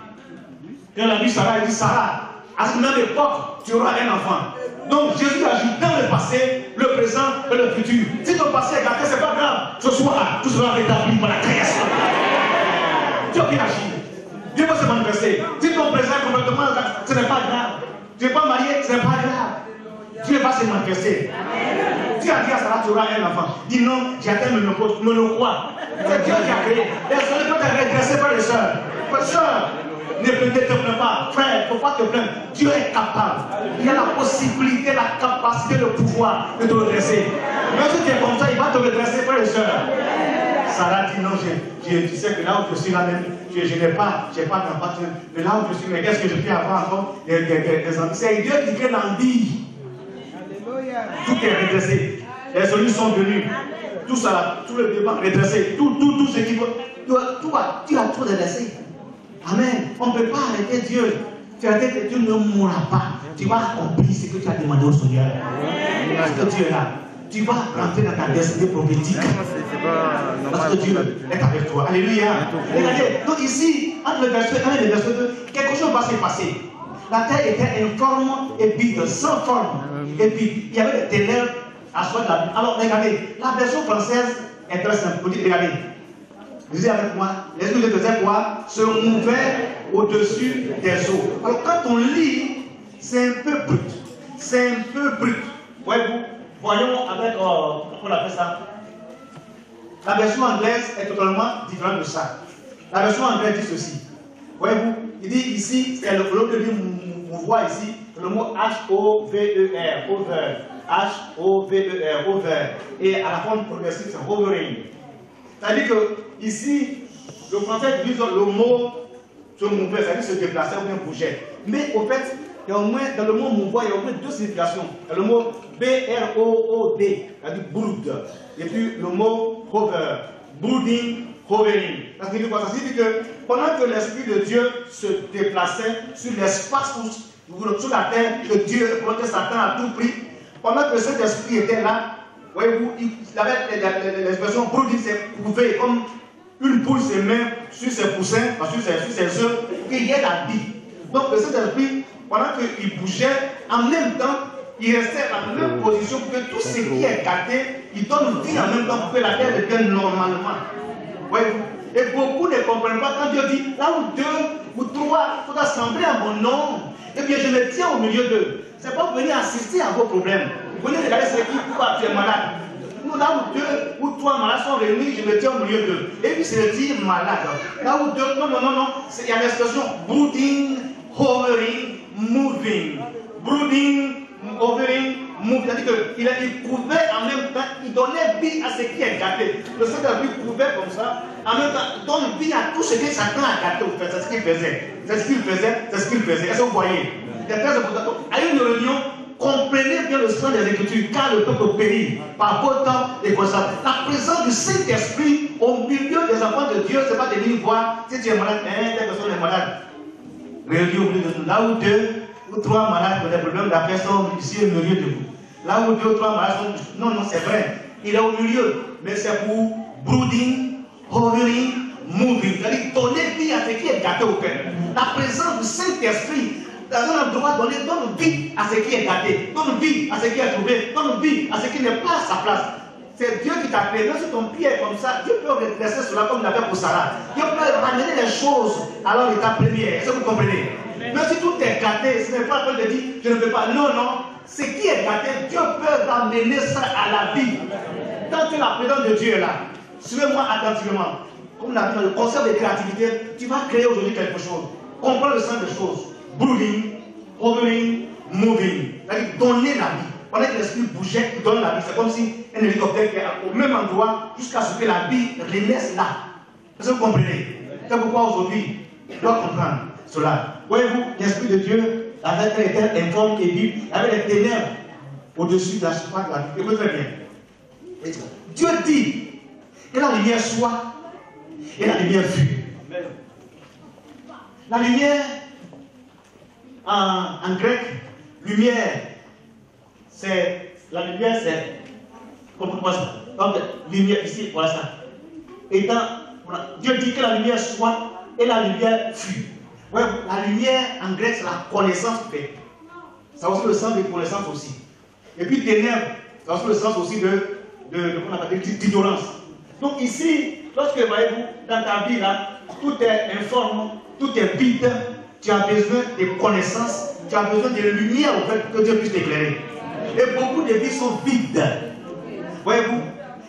Quand il a dit Sarah, il dit Sarah, à cette même époque, tu auras un enfant. Donc Jésus a dit dans le passé, le présent là, tout sera rétabli par la création. Dieu peut agir. Dieu peut se manifester. Si ton présent est complètement, ce n'est pas grave. Tu n'es pas marié, ce n'est pas grave. Dieu va se manifester. Dieu a dit à Sarah, tu auras un enfant. Dis non, j'ai atteint le crois. C'est Dieu qui a créé. Et ça ne peut être redressé par les soeurs. Frères, soeurs, ne te plains pas. Frère, il ne faut pas te plaindre. Dieu est capable. Il a la possibilité, la capacité, le pouvoir de te redresser. Même si tu es comme ça, il va te redresser, frères et sœurs. Sarah dit non, tu sais que là où je suis là même, je n'ai pas d'enfant. Mais là où je suis, mais qu'est-ce que je fais avoir encore des enfants? C'est Dieu qui crée l'envie. Tout est redressé. Les solutions sont venues. Tout ça là, tout le débat redressé. Tout ce qui veut. Tu as tout redressé. Amen. On ne peut pas arrêter Dieu. Tu as dit que Dieu ne mourra pas. Tu vas accomplir ce que tu as demandé au Seigneur. Parce que Dieu est là. Tu vas rentrer dans ta destinée prophétique. Parce que Dieu est avec toi. Alléluia. Regardez, donc ici, entre le verset 1 et le verset 2, quelque chose va se passer. La terre était informe et vide, sans forme. Et puis, il y avait des ténèbres à soi de la vie. Alors, regardez, la version française est très simple. Regardez, lisez avec moi. Les yeux faisaient quoi? Se mouvaient au-dessus des eaux. Alors, quand on lit, c'est un peu brut. C'est un peu brut. Voyez-vous? Voyons avec, comment on appelle ça? La version anglaise est totalement différente de ça. La version anglaise dit ceci. Voyez-vous? Il dit ici, c'est le mot que on voit ici, le mot H-O-V-E-R, over. H-O-V-E-R, over. Et à la forme progressive, c'est hovering. C'est-à-dire que ici, le français utilise le mot se mouver, c'est-à-dire se déplacer ou bien bouger. Mais au fait, il y a au moins, dans le mot mouvoir, il y a au moins deux significations. Il y a le mot B-R-O-O-D, c'est-à-dire brood. Et puis le mot hover, brooding, hovering. Ça signifie quoi? Ça signifie que pendant que l'Esprit de Dieu se déplaçait sur l'espace, sur la terre, que Dieu, pendant que Satan a tout pris, pendant que cet esprit était là, voyez-vous, il avait l'expression brooding, c'est couvé, comme une poule se met sur ses poussins, sur ses œufs, qu'il y ait la vie. Donc cet esprit, pendant qu'il bougeait, en même temps, il restait à la même position que tout ce qui est gâté, il donne vie en même temps pour que la terre devienne normalement. Voyez-vous? Et beaucoup ne comprennent pas quand Dieu dit, là où deux ou trois faut assembler à mon nom, eh bien je me tiens au milieu d'eux. Ce n'est pas pour venir assister à vos problèmes. Vous venez regarder ce qui, pourquoi tu es malade. Nous, là où deux ou trois malades sont réunis, je me tiens au milieu d'eux. Et puis c'est le dire malade. Là où deux, non, il y a l'expression brooding, hovering, moving. Brooding, hovering, moving. C'est-à-dire qu'il couvait en même temps, il donnait vie à ce qui est gâté. Le Saint-Esprit couvait comme ça, en même temps, il donne vie à tout ce que Satan a gâté. C'est ce qu'il faisait. C'est ce qu'il faisait. C'est ce qu'il faisait. Est-ce que vous voyez? C'est très important. À une réunion, comprenez bien le sens des Écritures, car le peuple périt par beau temps et comme ça. La présence du Saint-Esprit au milieu des enfants de Dieu, ce n'est pas de venir voir si tu es malade, telle personne est malade. Réunis au milieu de nous. Là où deux ou trois malades ont des problèmes d'affaires sont ici au milieu de vous. Là où deux ou trois malades sont. Non, c'est vrai. Il est au milieu. Mais c'est pour brooding, hovering, moving. C'est-à-dire donner vie à ce qui est gâté au cœur. La présence du Saint-Esprit dans un endroit donné donne vie à ce qui est gâté, donne vie à ce qui est trouvé, donne vie à ce qui n'est pas à sa place. C'est Dieu qui t'a créé. Même si ton pied est comme ça, Dieu peut redresser cela comme il l'a fait pour Sarah. Dieu peut ramener les choses à l'état premier. Est-ce que vous comprenez? Même si tout est gâté, ce n'est pas la peine de dire je ne peux pas. Non, ce qui est gâté, Dieu peut ramener ça à la vie. Tant que la présence de Dieu est là, suivez-moi attentivement. Comme on a vu dans le concept de créativité, tu vas créer aujourd'hui quelque chose. Comprends le sens des choses. Brooding, hovering, moving. C'est-à-dire donner la vie. Pendant que l'esprit bougeait, il donne la vie. C'est comme si un hélicoptère qui est au même endroit jusqu'à ce que la vie renaisse là. Est-ce que vous comprenez? C'est pourquoi aujourd'hui, on doit comprendre cela. Voyez-vous, l'esprit de Dieu avait un état informe et vif, il avait les ténèbres au-dessus de la surface de la vie. Écoutez très bien. Dieu dit que la lumière soit et la lumière fut. La lumière, en grec, lumière, c'est la lumière, c'est comment ça? Donc, lumière ici, voilà ça. Et Dieu dit que la lumière soit et la lumière fut. Ouais, la lumière en grec, c'est la connaissance faite. Ça a aussi le sens de connaissance aussi. Et puis ténèbres, ça a aussi le sens aussi d'ignorance. Donc ici, lorsque, voyez-vous, dans ta vie, là, tout est informe, tout est vide, tu as besoin de connaissances, tu as besoin de lumière, en fait, que Dieu puisse t'éclairer. Et beaucoup de vies sont vides. Voyez-vous,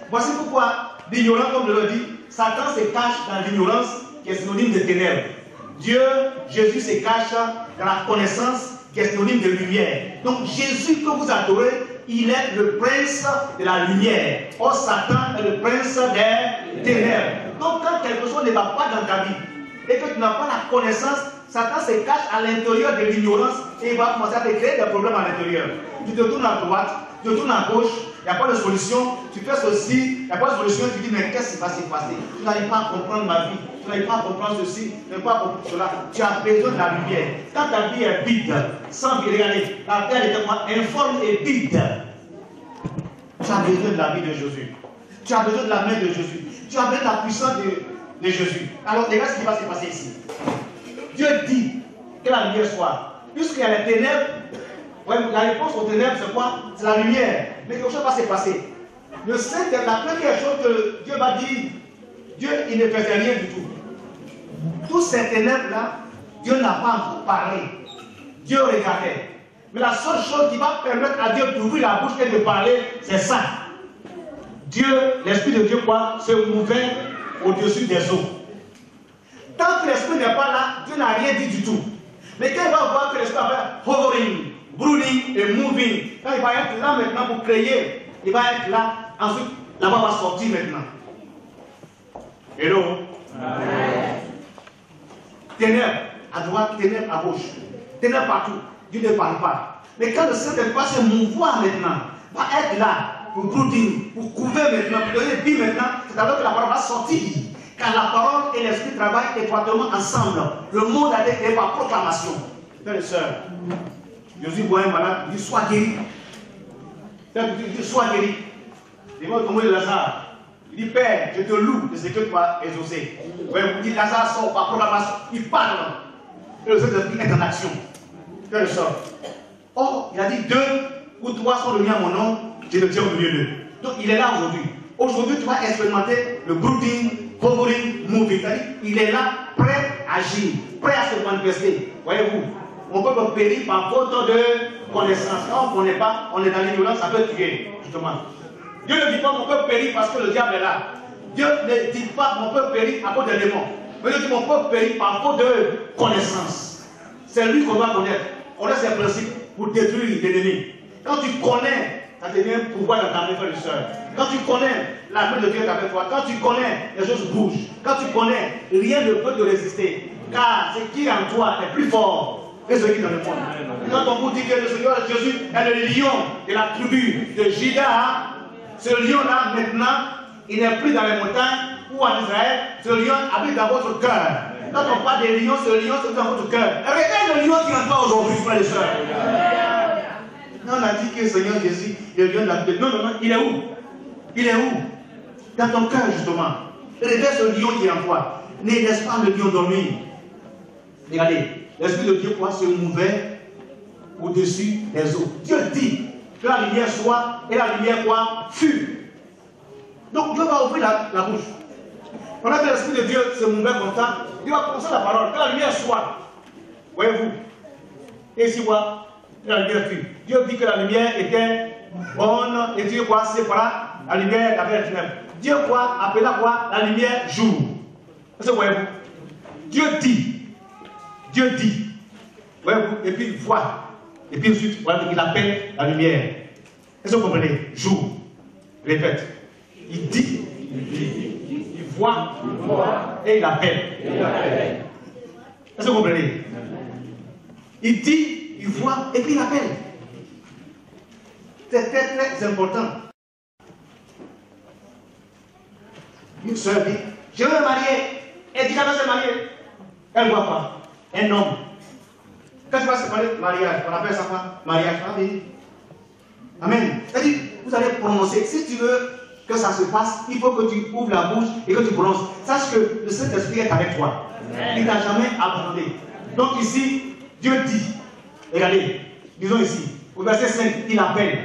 voici pourquoi l'ignorance, comme je le dis, Satan se cache dans l'ignorance qui est synonyme de ténèbres. Dieu, Jésus se cache dans la connaissance qui est synonyme de lumière. Donc Jésus que vous adorez, il est le prince de la lumière. Or Satan est le prince des ténèbres. Donc quand quelque chose ne va pas dans ta vie et que tu n'as pas la connaissance, Satan se cache à l'intérieur de l'ignorance et il va commencer à te créer des problèmes à l'intérieur. Tu te tournes à droite, tu te tournes à gauche, il n'y a pas de solution, tu fais ceci, il n'y a pas de solution, tu dis mais qu'est-ce qui va se passer? Tu n'arrives pas à comprendre ma vie, tu n'arrives pas à comprendre ceci, tu n'arrives pas à comprendre cela. Tu as besoin de la lumière. Quand ta vie est vide, sans vie, regardez, la terre est informe et vide. Tu as besoin de la vie de Jésus. Tu as besoin de la main de Jésus. Tu as besoin de la puissance de Jésus. Alors regarde ce qui va se passer ici. Dieu dit que la lumière soit. Puisqu'il y a les ténèbres, ouais, la réponse aux ténèbres, c'est quoi? C'est la lumière. Mais quelque chose va se passer. Le Saint, la première chose que Dieu va dire, Dieu, il ne faisait rien du tout. Tous ces ténèbres-là, Dieu n'a pas encore parlé. Dieu regardait. Mais la seule chose qui va permettre à Dieu d'ouvrir la bouche et de parler, c'est ça. Dieu, l'Esprit de Dieu, quoi, se mouvait au-dessus des eaux. Tant que l'Esprit n'est pas là, Dieu n'a rien dit du tout. Mais quand il va voir que l'Esprit va faire hovering, brooding et moving, quand il va être là maintenant pour créer, il va être là, ensuite, là-bas va sortir maintenant. Hello? Amen. Ténèbres à droite, ténèbres à gauche, ténèbres partout. Dieu ne parle pas. Mais quand le Saint-Esprit va se mouvoir maintenant, va être là pour brooding, pour couvrir maintenant, pour donner vie maintenant, c'est-à-dire que la parole va sortir. Car la parole et l'esprit travaillent étroitement ensemble. Le monde a été créé par proclamation. Frères et sœurs, Jésus voit un malade, il dit sois guéri. Il dit sois guéri. Il va tomber de Lazare. Il dit Père, je te loue de ce que tu as exaucé. Vous dites Lazare sort par proclamation. Il parle. Et le Saint-Esprit est en action. Frères et sœurs. Or, il a dit 2 ou 3 sont réunis à mon nom, je le tiens au milieu d'eux. Donc il est là aujourd'hui. Aujourd'hui, tu vas expérimenter le brooding, hovering, moving. Il est là, prêt à agir, prêt à se manifester. Voyez-vous, on peut périr par faute de connaissance. Quand on ne connaît pas, on est dans l'ignorance, ça peut tuer, justement. Dieu ne dit pas qu'on peut périr parce que le diable est là. Dieu ne dit pas qu'on peut périr à cause des démons. Mais Dieu dit qu'on peut périr par faute de connaissance. C'est lui qu'on doit connaître. Connaître ses principes pour détruire l'ennemi. Quand tu connais, ça devient un pouvoir dans ta main, frère et soeur. Quand tu connais la main de Dieu est avec toi, quand tu connais, les choses bougent. Quand tu connais, rien ne peut te résister. Car ce qui est en toi est plus fort que ce qui est dans le monde. Et quand on vous dit que le Seigneur Jésus est le lion de la tribu de Juda, ce lion-là, maintenant, il n'est plus dans les montagnes ou en Israël. Ce lion habite dans votre cœur. Quand on parle des lions, ce lion, c'est dans votre cœur. Et regarde le lion qui est en toi aujourd'hui, frères et sœurs. Non, on a dit que le Seigneur Jésus, le lion de la tribu. Non, non, non, il est où? Il est où? Dans ton cœur, justement. Regarde ce lion qui est en toi. Ne laisse pas le lion dormir. Regardez, l'Esprit de Dieu quoi, se mouvait au-dessus des eaux. Dieu dit que la lumière soit, et la lumière quoi, fut. Donc Dieu va ouvrir la bouche. Pendant que l'Esprit de Dieu se mouvait comme ça, Dieu va commencer la parole, que la lumière soit. Voyez-vous? Et ici, quoi, la lumière fut. Dieu dit que la lumière était bonne, et Dieu quoi, sépara la lumière avec les ténèbres. Dieu quoi, appela quoi, la lumière jour. Est-ce que vous voyez-vous? Dieu dit. Dieu dit. Voyez-vous? Et puis il voit. Et puis ensuite, voilà, il appelle la lumière. Est-ce que vous comprenez? Jour. Répète. Il dit. Il voit. Et il appelle. Est-ce que vous comprenez? Il dit, il voit, et puis il appelle. C'est très très important. Une soeur dit, je veux me marier. Elle dit qu'elle va se marier. Elle ne voit pas. Un homme. Quand tu vas se parler de mariage, on appelle ça quoi? Mariage. Amen. C'est-à-dire, vous allez prononcer. Si tu veux que ça se passe, il faut que tu ouvres la bouche et que tu prononces. Sache que le Saint-Esprit est avec toi. Il ne t'a jamais abandonné. Donc ici, Dieu dit. Regardez, disons ici, au verset 5, il appelle.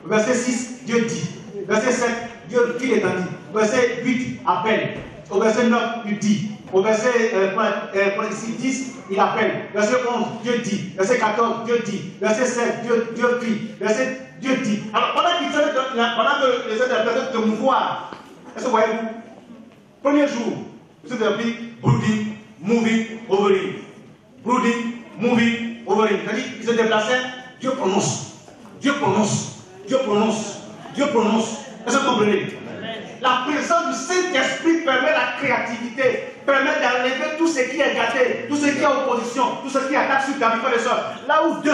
Au verset 6, Dieu dit. Verset 7, Dieu qui l'étendit. Verset 8, appelle. Au verset 9, il dit. Au verset 10, il appelle. Verset 11, Dieu dit. Verset 14, Dieu dit. Verset 16, Dieu dit. Verset Dieu dit. Alors, pendant que les autres personnes te mouvoir, est-ce que vous voyez-vous? Premier jour, vous êtes appris brooding, moving, hovering. Brooding, moving, hovering. C'est-à-dire, il se déplaçait, Dieu prononce. Dieu prononce. Dieu prononce. Dieu prononce. Est-ce que vous comprenez? La présence du Saint-Esprit permet la créativité, permet d'enlever tout ce qui est gâté, tout ce qui est opposition, tout ce qui attaque sur ta vie, frère et soeur. Là où 2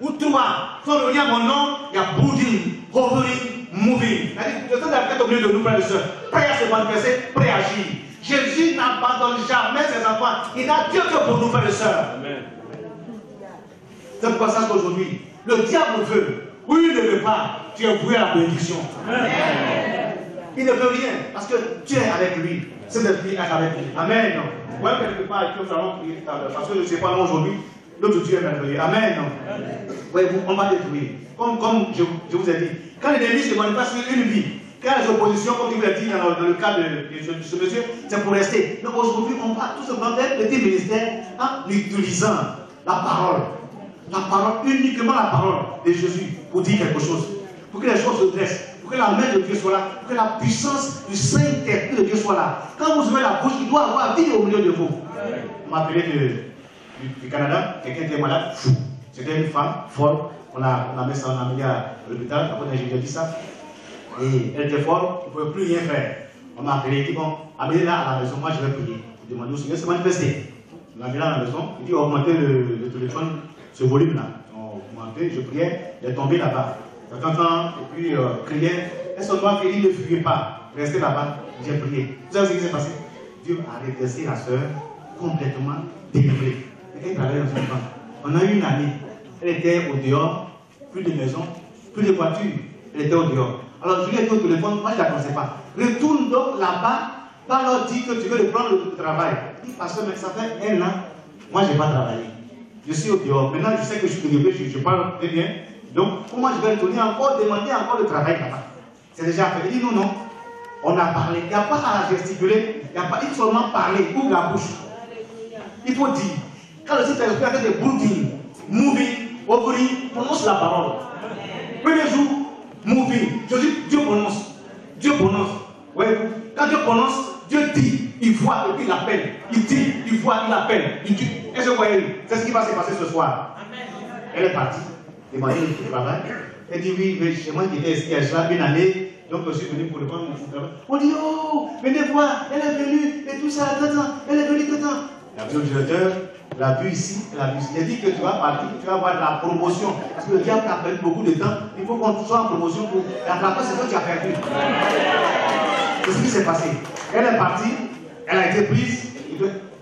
ou 3 sont réunis à mon nom, il y a brooding, hovering, moving. Le Saint-Esprit est au milieu de nous, frère et soeur, prêt à se manifester, prêt à agir. Jésus n'abandonne jamais ses enfants. Il n'a Dieu que pour nous, frère et soeur. C'est pour ça qu'aujourd'hui, le diable veut, ou il ne veut pas, tu es voué à la bénédiction. Il ne veut rien, parce que Dieu est avec lui. Saint-Esprit est avec lui. Amen. Vous voyez quelque part, parce que je ne sais pas moi aujourd'hui, l'autre Dieu est merveilleux. Amen. Voyez-vous, on va détruire. Comme je vous ai dit, quand l'ennemi se manifeste sur une vie, quand les oppositions, comme je vous l'ai dit dans le cas de ce monsieur, c'est pour rester. Donc aujourd'hui, on va tout simplement faire le petit ministère en utilisant la parole. La parole, uniquement la parole de Jésus pour dire quelque chose. Pour que les choses se dressent. Pour que la main de Dieu soit là, pour que la puissance du Saint-Esprit de Dieu soit là. Quand vous ouvrez la bouche, il doit avoir vie au milieu de vous. On m'a appelé du Canada, quelqu'un était malade, fou. C'était une femme folle. On a mis ça, on a mis à l'hôpital, après j'ai dit ça. Et elle était folle, on ne pouvait plus rien faire. On m'a appelé, il dit bon, amenez-la à la maison, moi je vais prier. Je demandais au Seigneur de se manifester. On l'a amené à la maison, il dit augmentez le téléphone, ce volume-là. On augmentait, je priais, il est tombé là-bas. J'entends, et puis criait, est-ce qu'on doit qu'il ne fuyait pas, restez là-bas, j'ai prié. Vous savez ce qui s'est passé? Dieu a redressé la sœur complètement délivrée. Elle travaillait dans une banque. On a eu une année, elle était au dehors, plus de maison, plus de voiture, elle était au dehors. Alors je lui ai dit au téléphone, moi je ne la connaissais pas. Retourne donc là-bas, va leur dire que tu veux reprendre le travail. Il dit, parce que ça fait 1 an, moi je n'ai pas travaillé. Je suis au dehors. Maintenant je sais que je suis délivré, je parle très bien. Donc, comment je vais retourner encore, demander encore le travail là-bas? C'est déjà fait. Il dit non, on a parlé. Il n'y a pas à gesticuler, il n'y a pas, il faut seulement parler, ouvre la bouche. Il faut dire. Quand le Saint-Esprit a fait des brooding, moving, hovering, prononce la parole. Premier jour, moving. Je dis, Dieu prononce. Dieu prononce. Oui. Quand Dieu prononce, Dieu dit, il voit et puis il appelle. Il dit, il voit, il appelle. Il dit, est-ce que vous voyez? C'est ce qui va se passer ce soir. Elle est partie. Demandé le travail. Elle dit oui, mais chez moi qui était ici, elle a une année, donc je suis venu pour le prendre mon travail. On dit oh, venez voir, elle est venue, et tout ça, elle est venue dedans. La directeur l'a vu ici, elle a vu ici. Elle dit que tu vas partir, tu vas avoir de la promotion. Parce que le diable t'a perdu beaucoup de temps, il faut qu'on soit en promotion pour rattraper ce que tu as perdu. C'est ce qui s'est passé. Elle est partie, elle a été prise,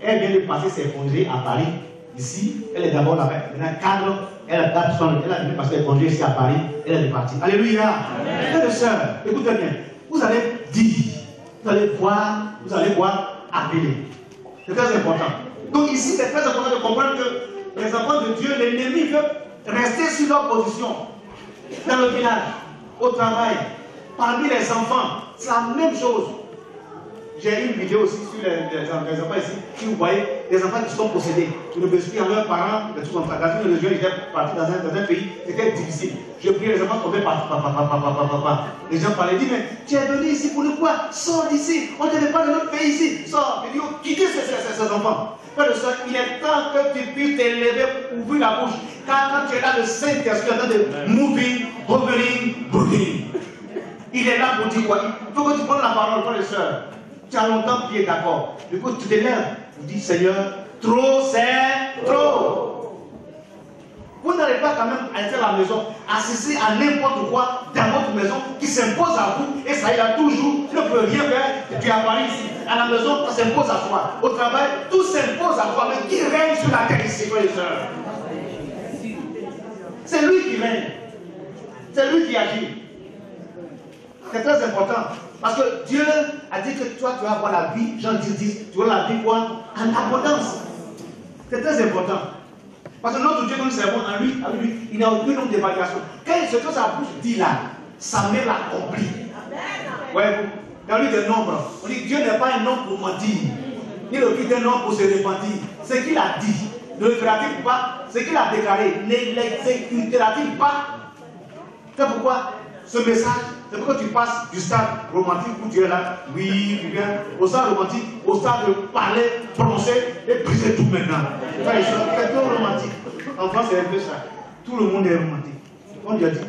elle vient de passer ses congés à Paris. Ici, elle est d'abord là-bas, maintenant cadre, elle a venu passer les congés ici à Paris, elle est partie. Alléluia. Frères et sœurs, écoutez bien, vous allez dire, vous allez voir appeler. C'est très important. Donc ici, c'est très important de comprendre que les enfants de Dieu, l'ennemi veut rester sur leur position. Dans le village, au travail, parmi les enfants, c'est la même chose. J'ai une vidéo aussi sur les enfants ici, si vous voyez, les enfants qui sont possédés, qui ne veulent plus à leurs parents, des trucs comme ça. Dans une région, j'étais parti dans un pays, c'était difficile. Je priais, les enfants tombaient par papa. Les gens parlaient, disent, mais tu es venu ici pour le quoi? Sors d'ici, on ne te met pas de notre pays ici, sors. Je dis, quittez ces enfants. Frère et soeur, il est temps que tu puisses t'élever, ouvrir la bouche. Car quand tu es là, le Saint-Esprit est en train de moving, hovering, brooding. Il est là pour dire quoi? Il faut que tu prennes la parole, frère et soeur. Tu as longtemps prié, d'accord. Du coup, tu te lèves, tu dis, Seigneur, trop, c'est trop. Vous n'allez pas quand même être à la maison, assister à n'importe quoi dans votre maison qui s'impose à vous, et ça ira toujours. Tu ne peux rien faire, tu es à Paris ici. À la maison, ça s'impose à toi. Au travail, tout s'impose à toi. Mais qui règne sur la terre ici, frères et sœurs? C'est lui qui règne. C'est lui qui agit. C'est très important. Parce que Dieu a dit que toi, tu vas avoir la vie, Jean 10, tu vas la vie quoi? En abondance. C'est très important. Parce que notre Dieu que nous servons en lui, il n'a aucune nombre d'évaluation. Quand il se trouve sa bouche dit là, sa main l'accomplit. Ouais, dans le livre des Nombres, on dit Dieu n'est pas un homme pour mentir, ni le fils d'un homme pour se repentir. Ce qu'il a dit, ne le fera-t-il pas? Ce qu'il a déclaré, ne l'exécutera-t-il pas? C'est pourquoi ce message, c'est pourquoi tu passes du stade romantique où tu es là, oui, tu viens, au stade romantique, au stade de parler, prononcer et briser tout maintenant. C'est tout romantique. En France, c'est un peu ça. Tout le monde est romantique. On lui a dit,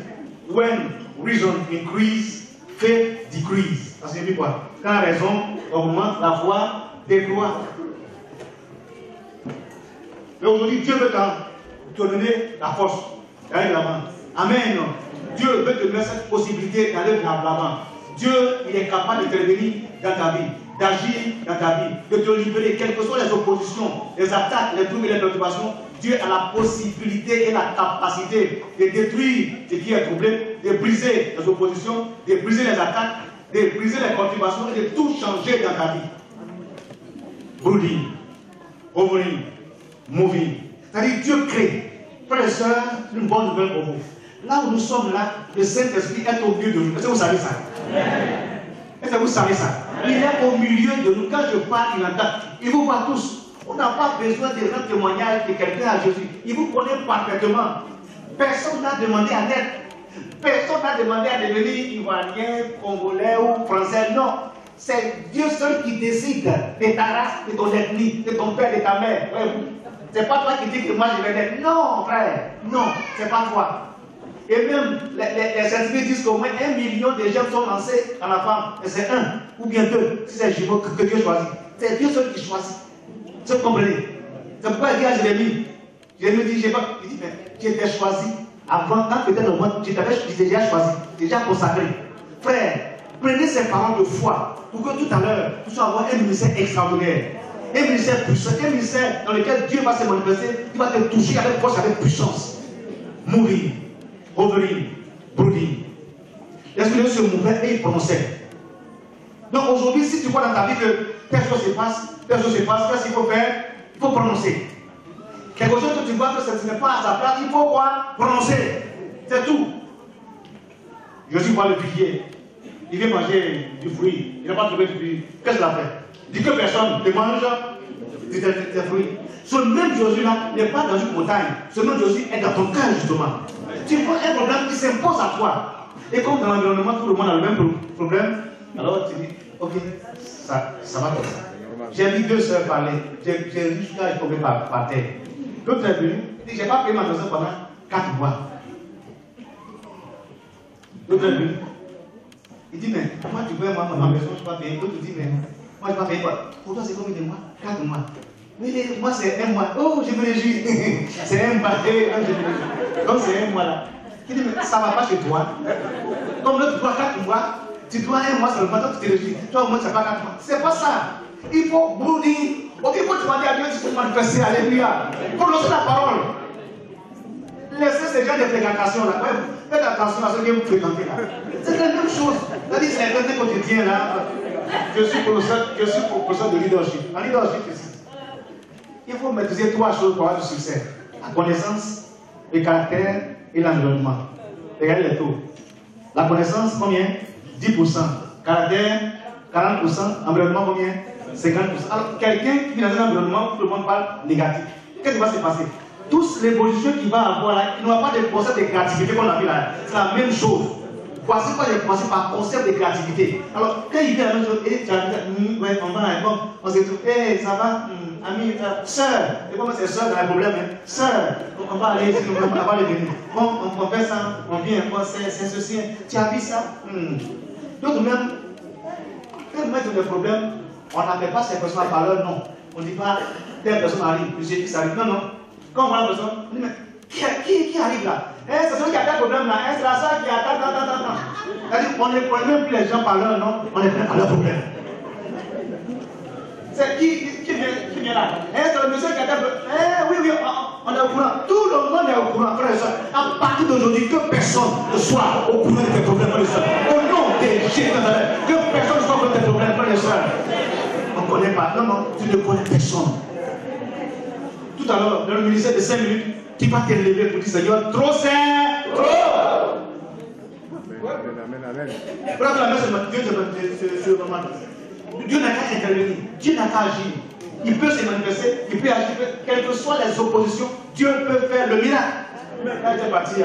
when reason increase, faith decrease. Ça signifie quoi? Quand la raison augmente, la foi décroît. Mais aujourd'hui, Dieu veut te donner la force d'aller de l'avant. Amen. Dieu veut te donner cette possibilité d'aller de l'avant. Dieu, il est capable d'intervenir dans ta vie, d'agir dans ta vie, de te libérer, quelles que soient les oppositions, les attaques, les troubles et les perturbations. Dieu a la possibilité et la capacité de détruire ce qui est troublé, de briser les oppositions, de briser les attaques, de briser les perturbations et de tout changer dans ta vie. Brooding, hovering, moving. C'est-à-dire Dieu crée. Frères et sœurs, une bonne nouvelle pour vous. Là où nous sommes là, le Saint-Esprit est au milieu de nous. Est-ce que vous savez ça? Est-ce que vous savez ça? Il est au milieu de nous. Quand je parle, il entend. Il vous voit tous. On n'a pas besoin de rendre témoignage de quelqu'un à Jésus. Il vous connaît parfaitement. Personne n'a demandé à naître. Personne n'a demandé à devenir ivoirien, congolais ou français. Non. C'est Dieu seul qui décide de ta race, de ton ethnie, de ton père, de ta mère. C'est pas toi qui dis que moi je vais naître. Non, frère. Non, c'est pas toi. Et même les scientifiques disent qu'au moins 1 million de gens sont lancés dans la femme. Et c'est un ou bien deux, si c'est jumeau que Dieu choisit. C'est Dieu seul qui choisit. Vous comprenez? C'est pourquoi il dit à Jérémie, Jérémie dit, il dit, mais tu étais choisi avant, quand tu étais dans le monde, tu t'avais déjà choisi, déjà consacré. Frère, prenez ces paroles de foi pour que tout à l'heure, tu sois avoir un ministère extraordinaire. Un ministère puissant, un ministère dans lequel Dieu va se manifester, il va te toucher avec force, avec puissance. Mourir, hovering, brooding. L'Esprit de Dieu se mouvait et il prononçait. Donc aujourd'hui, si tu vois dans ta vie que quelque chose se passe, qu'est-ce qu'il faut faire? Il faut prononcer. Quelque chose que tu vois que ce n'est pas à sa place, il faut quoi? Prononcer. C'est tout. Je suis voir le figuier. Il vient manger du fruit. Il n'a pas trouvé du fruit. Qu'est-ce qu'il a fait? Il dit que personne ne mange des fruits. Ce même Jésus-là n'est pas dans une montagne. Ce même Jésus est dans ton cœur, justement. Tu vois un problème qui s'impose à toi. Et comme dans l'environnement, tout le monde a le même problème, alors tu dis, ok, ça va comme ça. J'ai vu 2 sœurs parler. J'ai vu jusqu'à je tombais par terre. L'autre est venu, il dit, j'ai pas payé ma maison pendant 4 mois. L'autre est venu. Il dit, mais moi tu veux moi ma maison, je ne peux pas payer. L'autre dit, mais moi je ne peux pas payer quoi? Pour toi c'est combien de mois? 4 mois. Mais moi c'est 1 mois. Oh, je me réjouis. C'est 1 mois. Je me réjouis. Donc c'est 1 mois là. Il dit, mais ça ne va pas chez toi. Comme l'autre doit 4 mois, tu dois 1 mois seulement, toi tu te réjouis. Toi au moins tu n'as pas 4 mois. C'est pas ça. Il faut brooding. Ok, il faut demander à Dieu de se manifester. Alléluia. Prononcer la parole. Laissez ces gens de fréquentation là. Faites attention à ce que vous fréquentez là. C'est la même chose. C'est-à-dire, c'est un quotidien là. Je suis professeur de leadership. En leadership ici, il faut maîtriser 3 choses pour avoir du succès. La connaissance, le caractère et l'environnement. Regardez les taux. La connaissance, combien? 10%. Caractère, 40%. Environnement, combien? 50%. Alors, quelqu'un qui vit dans un environnement où tout le monde parle négatif, qu'est-ce qui va se passer? Tous l'évolution qu'il va avoir là, il n'aura pas de concept de créativité qu'on a vu là. C'est la même chose. Voici quoi j'ai commencé par concept de créativité. Alors, quand il vient à la même chose, tu vas dire, ouais, on va, bon, on se trouve, hey, ça va, ami, soeur, et comment c'est soeur dans les problèmes, hein? Soeur, on va aller ici, on va aller venir. Bon, on fait ça, on vient, c'est ceci, tu as vu ça? D'autres même, quand on met dans des problèmes, on n'appelle pas ces personnes par leur nom. On ne dit pas, telle personne arrive, monsieur X arrive. Non, non. Quand on voit la personne, on dit, mais qui arrive là? C'est celui qui a tel problème là, c'est la soeur qui a tant. C'est-à-dire qu'on ne prend même plus les gens par leur nom, on les prend par leur problème. C'est qui vient là? C'est le monsieur qui a tel problème. Oui, on est au courant. Tout le monde est au courant, frère et soeur. À partir d'aujourd'hui, que personne ne soit au courant de tes problèmes, frère et soeur. Au nom de Jésus, que personne ne soit au courant de tes problèmes, frère et soeur. On ne connaît pas. Non, tu ne connais personne. Tout à l'heure, dans le ministère de 5 minutes, tu vas te lever pour dire Seigneur, trop c'est trop. Dieu n'a qu'à intervenir, Dieu n'a qu'à agir. Il peut se manifester, il peut agir, quelles que soient les oppositions, Dieu peut faire le miracle. Quand j'étais parti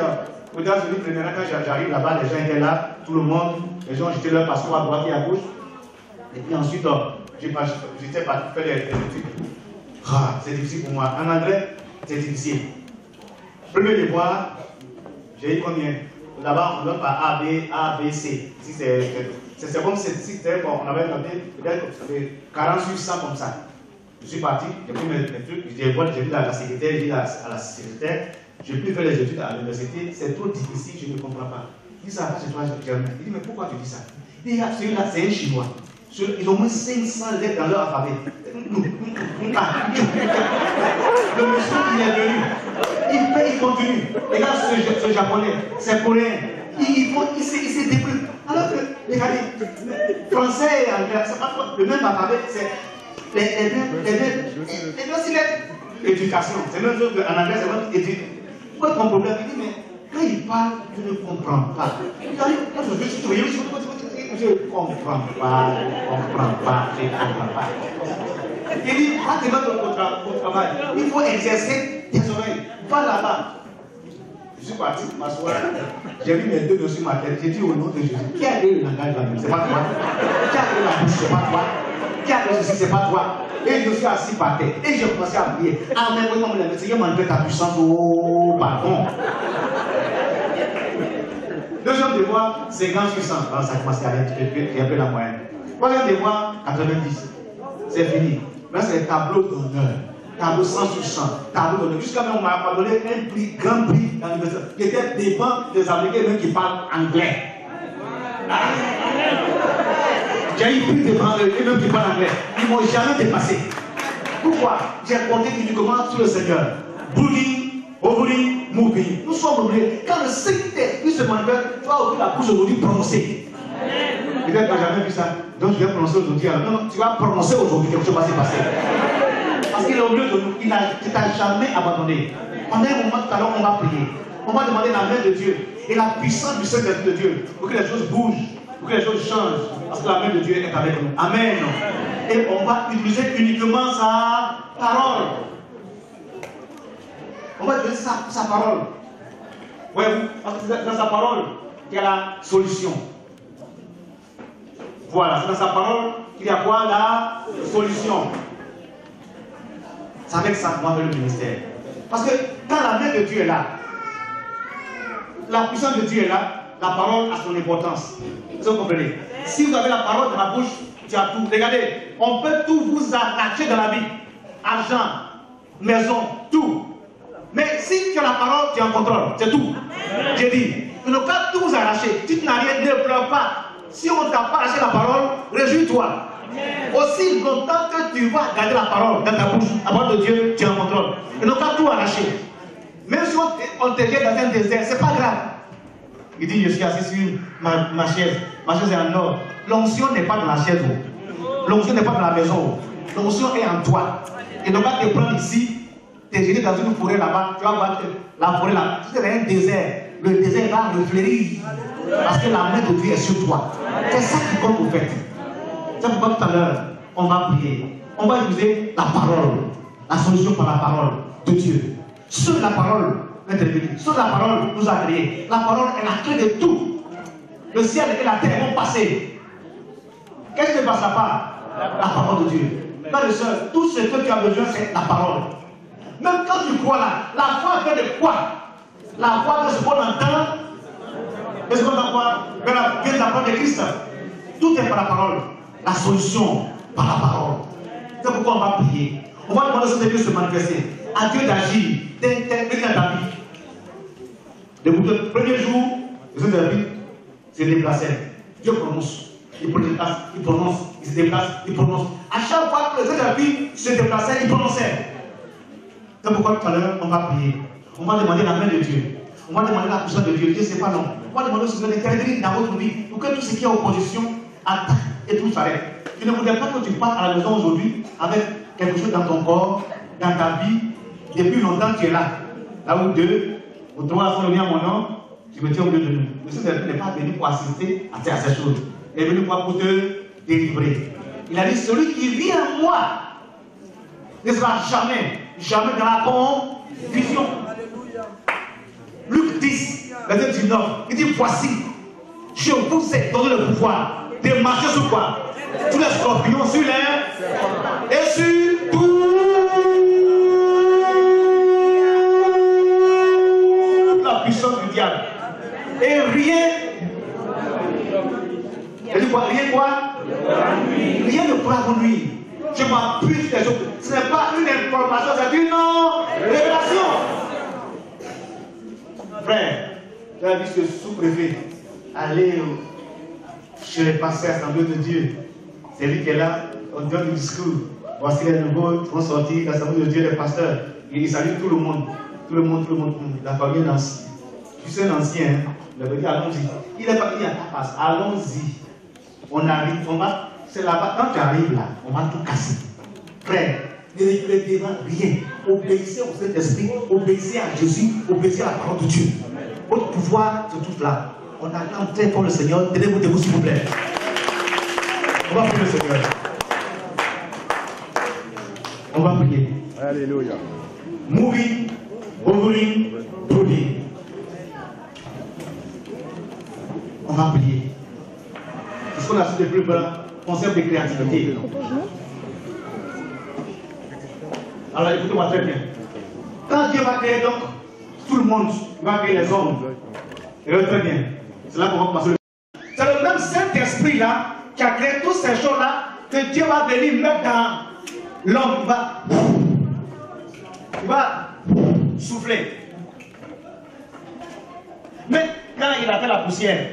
aux États-Unis, quand j'arrive là-bas, les gens étaient là, tout le monde, les gens jetaient leur passeport à droite et à gauche. Et puis ensuite, j'étais parti faire des études. C'est difficile pour moi. En anglais, c'est difficile. Premier devoir, j'ai eu combien? Là-bas, on donne par A, B, C. C'est comme si on avait noté peut-être 40 sur 100 comme ça. Je suis parti, j'ai pris mes trucs, j'ai dit à la secrétaire, j'ai dit à la secrétaire, je peux faire les études à l'université, c'est trop difficile, je ne comprends pas. Il dit ça, c'est toi, Germain. Il dit, mais pourquoi tu dis ça? Il dit, celui-là, c'est un Chinois. Ils ont moins 500 lettres dans leur alphabet. Le monsieur qui est venu, il continue. Regarde ce japonais, c'est coréen. Il s'est débrouillé. Alors que, regardez, français et anglais, c'est pas le même alphabet, c'est les deux lettres. Éducation, c'est même chose qu'en anglais, c'est même éducation. Pourquoi ton problème? Il dit, mais quand il parle, je ne comprends pas. Je ne comprends pas. Il dit, va te mettre au travail. Il faut exercer tes oreilles. Va là-bas. Je suis parti m'asseoir. J'ai mis mes deux doigts sur ma tête. J'ai dit au nom de Jésus, qui a créé le langage là? C'est pas toi. Qui a créé la bouche? C'est pas toi. Qui a créé ceci? C'est pas toi. Et je suis assis par terre. Et j'ai commencé à prier. Ah, mais oui, le Seigneur m'a enlevé ta puissance. Oh, pardon. Deuxième devoir, 50 sur 100. Alors, ça commence à être un peu la moyenne. Troisième devoir, 90. C'est fini. Là, c'est tableau d'honneur. Tableau 100 sur 100. Tableau d'honneur. Jusqu'à même, on m'a donné un prix, grand prix dans l'université. Qui était devant des Américains même qui parlent anglais. Ah. J'ai eu plus devant eux, et même qui parlent anglais. Ils ne m'ont jamais dépassé. Pourquoi? J'ai compté uniquement sur le Seigneur. Bullying, overing, moving. Nous sommes oubliés. Quand le Saint-Esprit se manifeste, tu vas ouvrir la bouche aujourd'hui prononcer. Peut-être que tu n'as jamais vu ça. Donc tu vas prononcer aujourd'hui. Non, tu vas prononcer aujourd'hui quelque chose va se passer. Parce qu'il est au milieu de nous. Il ne t'a jamais abandonné. Pendant un moment tout à l'heure, on va prier. On va demander la main de Dieu et la puissance du Saint-Esprit de Dieu pour que les choses bougent, pour que les choses changent. Parce que la main de Dieu est avec nous. Amen. Et on va utiliser uniquement sa parole. On va utiliser sa parole. Voyez-vous, parce que c'est dans sa parole qu'il y a la solution. Voilà, c'est dans sa parole qu'il y a quoi? La solution. C'est avec ça qu'on va faire le ministère. Parce que quand la main de Dieu est là, la puissance de Dieu est là, la parole a son importance. Vous comprenez? Si vous avez la parole dans la bouche, tu as tout. Regardez, on peut tout vous arracher dans la vie. Argent, maison, tout. Mais si tu as la parole, tu es en contrôle. C'est tout. J'ai dit, il ne faut pas tout vous arracher. Si tu n'as rien, ne pleure pas. Si on ne t'a pas arraché la parole, réjouis-toi. Aussi longtemps que tu vas garder la parole dans ta bouche, à part de Dieu, tu es en contrôle. Il ne faut pas tout arracher. Même si on te jette dans un désert, ce n'est pas grave. Il dit, je suis assis sur ma chaise. Ma chaise est en or. L'onction n'est pas dans la chaise. L'onction n'est pas dans la maison. L'onction est en toi. Et donc, quand tu te prends ici, tu es jeté dans une forêt là-bas, tu vas voir la forêt là. Si tu es dans un désert, le désert va refleurir. Parce que la main de Dieu est sur toi. C'est ça qui compte au fait. C'est pourquoi tout à l'heure, on va prier. On va utiliser la parole. La solution par la parole de Dieu. Seule la parole est intervenue. Seule la parole nous a créés. La parole est la clé de tout. Le ciel et la terre vont passer. Qu'est-ce qui ne passera pas? La parole de Dieu. Frères et sœurs, tout ce que tu as besoin, c'est la parole. Même quand tu crois là, la foi vient de quoi? La foi de ce qu'on entend. De ce qu'on entend vient de la parole de Christ. Tout est par la parole. La solution par la parole. C'est pourquoi on va prier. On va demander à Dieu de se manifester. À Dieu d'agir, d'intervenir dans ta vie. Le premier jour, les autres David se déplaçaient. Dieu prononce. Il prononce, il se déplace, il prononce. À chaque fois que les autres David se déplaçaient, il prononçait. C'est pourquoi tout à l'heure, on va prier. On va demander la main de Dieu. On va demander la puissance de Dieu. Dieu, c'est pas long. On va demander au Seigneur d'intervenir dans votre vie pour que tout ce qui est opposition attaque et tout s'arrête. Je ne voudrais pas que tu partes à la maison aujourd'hui avec quelque chose dans ton corps, dans ta vie. Depuis longtemps, tu es là. Là où 2 ou 3 sont venus à mon nom, Je me tiens au milieu de nous. Le Saint-Esprit n'est pas venu pour assister à ces choses. Il est venu pour te délivrer. Il a dit, celui qui vient à moi ne sera jamais dans la confusion. Luc 10, verset 19, il dit, voici, je vous ai donné le pouvoir de marcher sur quoi? Tous les scorpions, sur l'air et sur toute la puissance du diable. Et rien. Elle dit quoi? Rien quoi? Rien ne pourra vous nuire. Je m'appuie sur les autres. Ce n'est pas une information, c'est une révélation. Frère, tu as dit que sous-préfet, allez chez les pasteurs, assemblée de Dieu. C'est lui qui est là, on donne du discours. Voici les nouveaux qui vont sortir, l'assemblée de Dieu, les pasteurs. Et il salue tout le monde. Tout le monde. La famille Nancy. Tu sais, un ancien, hein? Il avait dit, allons-y. Il est parti à ta place, allons-y. On arrive, c'est là-bas. Quand tu arrives là, on va tout casser. Frère, ne regrettez rien. Obéissez au Saint-Esprit, obéissez à Jésus, obéissez à la parole de Dieu. Votre pouvoir se trouve là. On attend très fort le Seigneur. Tenez-vous debout, s'il vous plaît. On va prier le Seigneur. On va prier. Alléluia. Moving, hovering, brooding. On va prier. C'est ce qu'on a su depuis le concept de créativité. Alors écoutez-moi très bien. Quand Dieu va créer donc tout le monde, il va créer les hommes. Et très bien. C'est là qu'on va passer le. C'est le même Saint-Esprit là qui a créé toutes ces choses-là que Dieu va venir mettre dans l'homme. Il va souffler. Mais quand il a fait la poussière,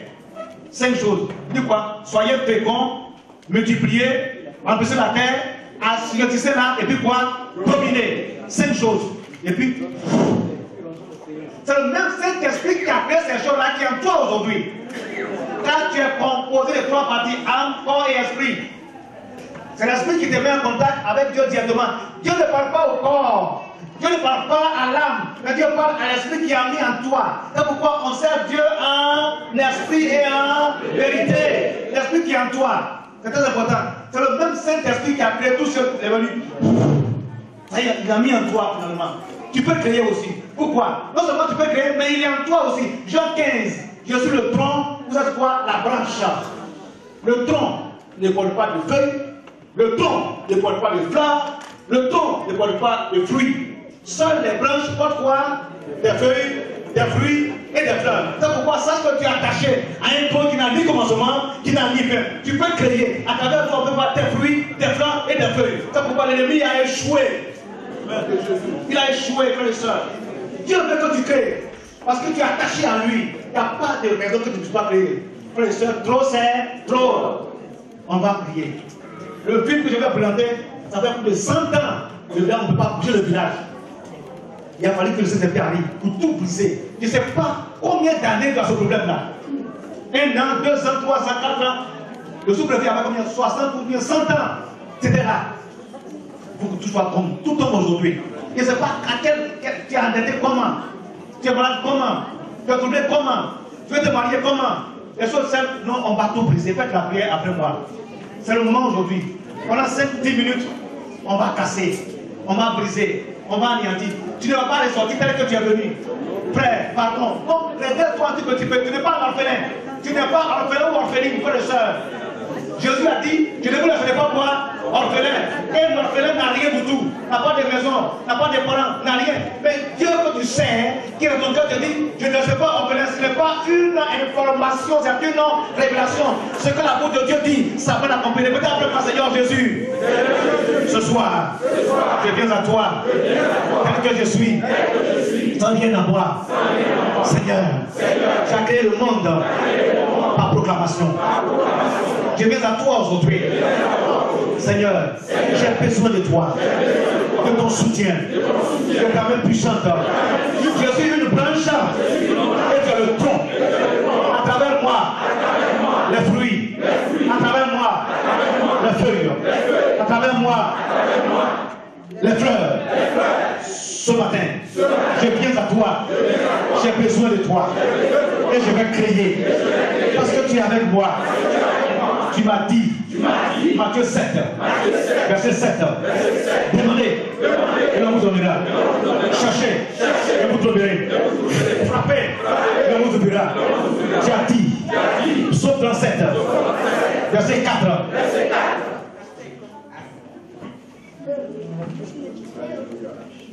5 choses. Il dit quoi? Soyez féconds, multipliez, remplissez la terre, assujettissez là, et puis quoi? Dominez. 5 choses. Et puis, c'est le même Saint-Esprit qui a créé ces choses-là qui est en toi aujourd'hui. Quand tu es composé de 3 parties, âme, corps et esprit. C'est l'esprit qui te met en contact avec Dieu directement. Dieu ne parle pas au corps. Dieu ne parle pas à l'âme, mais Dieu parle à l'esprit qui a mis en toi. C'est pourquoi on sert Dieu en esprit et en vérité. L'esprit qui est en toi. C'est très important. C'est le même Saint-Esprit qui a créé tout ce qui est venu. Il a mis en toi finalement. Tu peux créer aussi. Pourquoi? Non seulement tu peux créer, mais il est en toi aussi. Jean 15. Je suis le tronc, vous êtes quoi? La branche. Le tronc ne porte pas de feuilles. Le tronc ne porte pas de fleurs. Le tronc ne porte pas de fruits. Seules les branches portent quoi? Des feuilles, des fruits et des fleurs. C'est pourquoi sache que tu es attaché à un tronc qui n'a ni commencement, qui n'a ni fin. Tu peux créer. À travers toi, on peut voir des fruits, des fleurs et des feuilles. C'est pourquoi l'ennemi a échoué. Il a échoué, frère et soeur. Dieu veut que tu crées. Parce que tu es attaché à lui. Il n'y a pas de raison que tu ne puisses pas créer. Frère et soeur, trop c'est trop. On va prier. Le film que je vais présenter, ça fait plus de 100 ans. On ne peut pas bouger le village. Il a fallu que le Saint-Esprit arrive pour tout briser. Je ne sais pas combien d'années dans ce problème-là. 1 an, 2 ans, 3 ans, 4 ans. Le sous-préfet avait combien? 60 ou bien 100 ans. C'était là. Pour que tout soit comme tout homme aujourd'hui. Je ne sais pas à quel tu es endetté comment. Tu es malade comment. Tu es troublé comment. Tu veux te marier comment. Les choses simples, non, on va tout briser. Faites la prière après moi. C'est le moment aujourd'hui. Pendant 5-10 minutes, on va casser. On va briser. On va anéantir. Tu ne vas pas ressortir tel que tu es venu. Frère, pardon. Donc, révèle-toi un petit peu. Tu n'es pas un orphelin. Tu n'es pas orphelin ou orpheline, frère et soeur. Jésus a dit, je ne vous laisserai pas voir orphelin. Et l'orphelin n'a rien du tout. N'a pas de maison, n'a pas de parents, n'a rien. Mais Dieu que tu sais, qui est dans ton cœur, te dit, je ne laisserai pas orphelin. Ce n'est pas une information, c'est une révélation. Ce que la bouche de Dieu dit, ça va l'accompagner. Peut-être après moi, Seigneur Jésus. Ce soir, je viens à toi, tel que je suis, sans rien à moi. Seigneur, tu as créé le monde par proclamation. Je viens à toi aujourd'hui. Seigneur, j'ai besoin de toi, de ton soutien, de ta main puissante. Je suis une branche et tu es le tronc. À travers moi, les fruits. À travers moi, les feuilles. À travers moi, les fleurs. Ce matin, je viens à toi. J'ai besoin de toi. Et je vais crier. Parce que tu es avec moi. Tu m'as dit, Matthieu 7, verset 7, demandez, et l'on vous donnera. Cherchez, et vous trouverez. Frappez, et l'on vous ouvrira. Tu as dit, psaume 37, verset 4.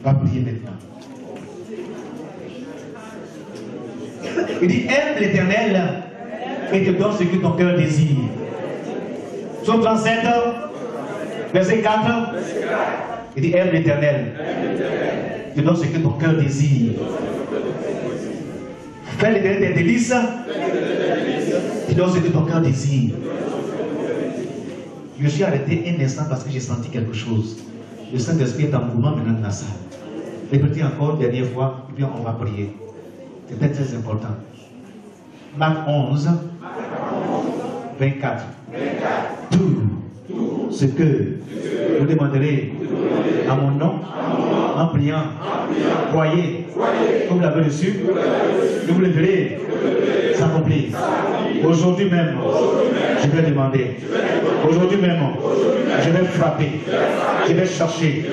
On va prier maintenant. Il dit, aime l'Éternel et te donne ce que ton cœur désire. Psaume 37, verset 4. Il dit, aime l'Éternel. Te donne ce que ton cœur désire. Fais l'Éternel tes délices. Te donne ce que ton cœur désire. Je suis arrêté un instant parce que j'ai senti quelque chose. Le Saint-Esprit est en mouvement maintenant dans la salle. Répétez encore une dernière fois, et puis on va prier. C'est très important. Marc 11, 24. Tout ce que vous demanderez à mon nom, en priant, croyez, comme vous l'avez reçu, que vous le verrez s'accomplir. Aujourd'hui même, je vais demander. Aujourd'hui même, je vais frapper. Je vais chercher.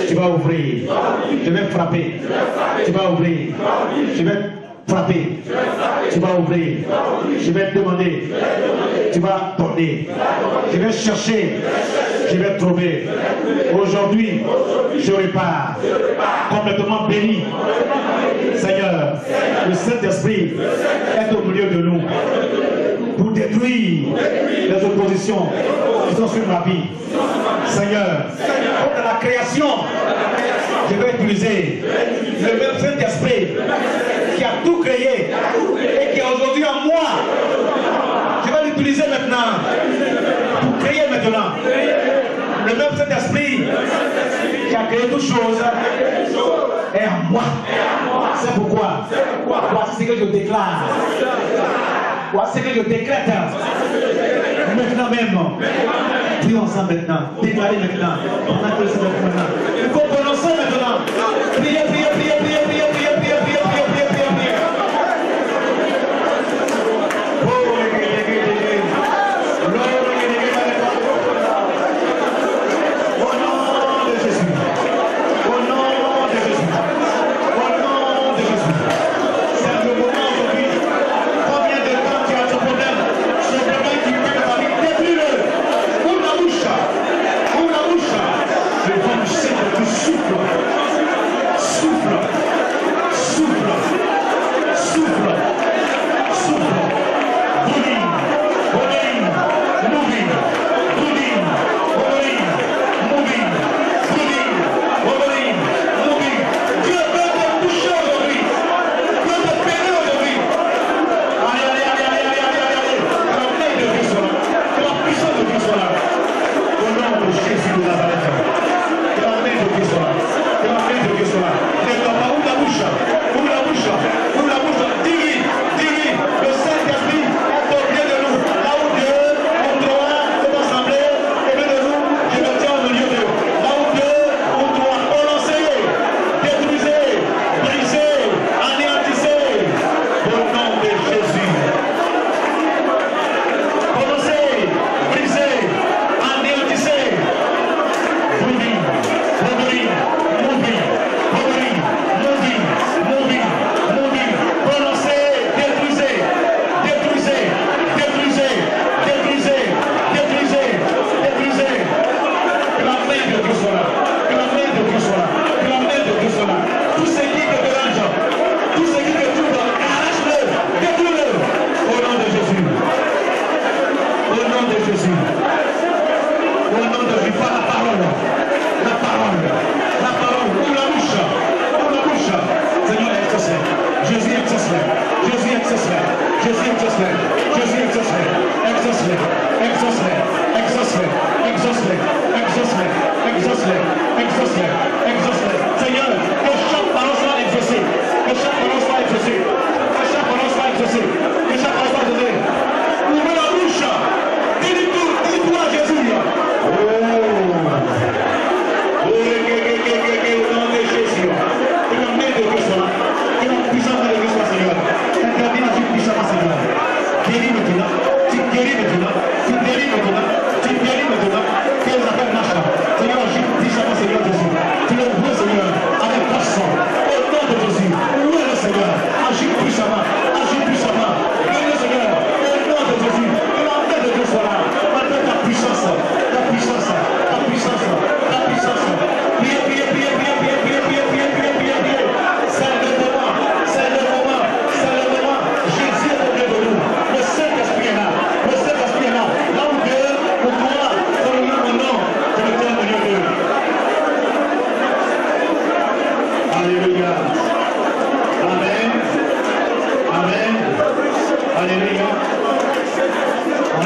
Tu vas ouvrir. Je vais frapper. Tu vas ouvrir. Je vais frapper. Tu vas ouvrir. Je vais demander. Tu vas donner. Je vais chercher. Je vais trouver. Aujourd'hui, je repars complètement béni. Seigneur, le Saint-Esprit est au milieu de nous pour détruire les oppositions qui sont sur ma vie. Seigneur, comme dans la création, je vais utiliser le même Saint-Esprit qui a tout créé et qui est aujourd'hui en moi. Je vais l'utiliser maintenant pour créer maintenant. Le même Saint-Esprit qui a créé toutes choses est en moi. C'est pourquoi voici ce que je déclare. Voici ce que je décrète. Maintenant même. Prions ensemble maintenant. Déclarez maintenant. Pendant que le Seigneur maintenant. Il faut prononcer maintenant. Priez, priez, priez, priez, priez, priez, priez, priez, priez, priez, priez, priez. Au nom de Jésus. Au nom de Jésus. Au nom de Jésus. C'est le moment aujourd'hui. Combien de temps tu as ce problème? Ce problème qui vient de ta vie. Détruis-le. Ouvre la bouche. Ouvre la bouche. Je vais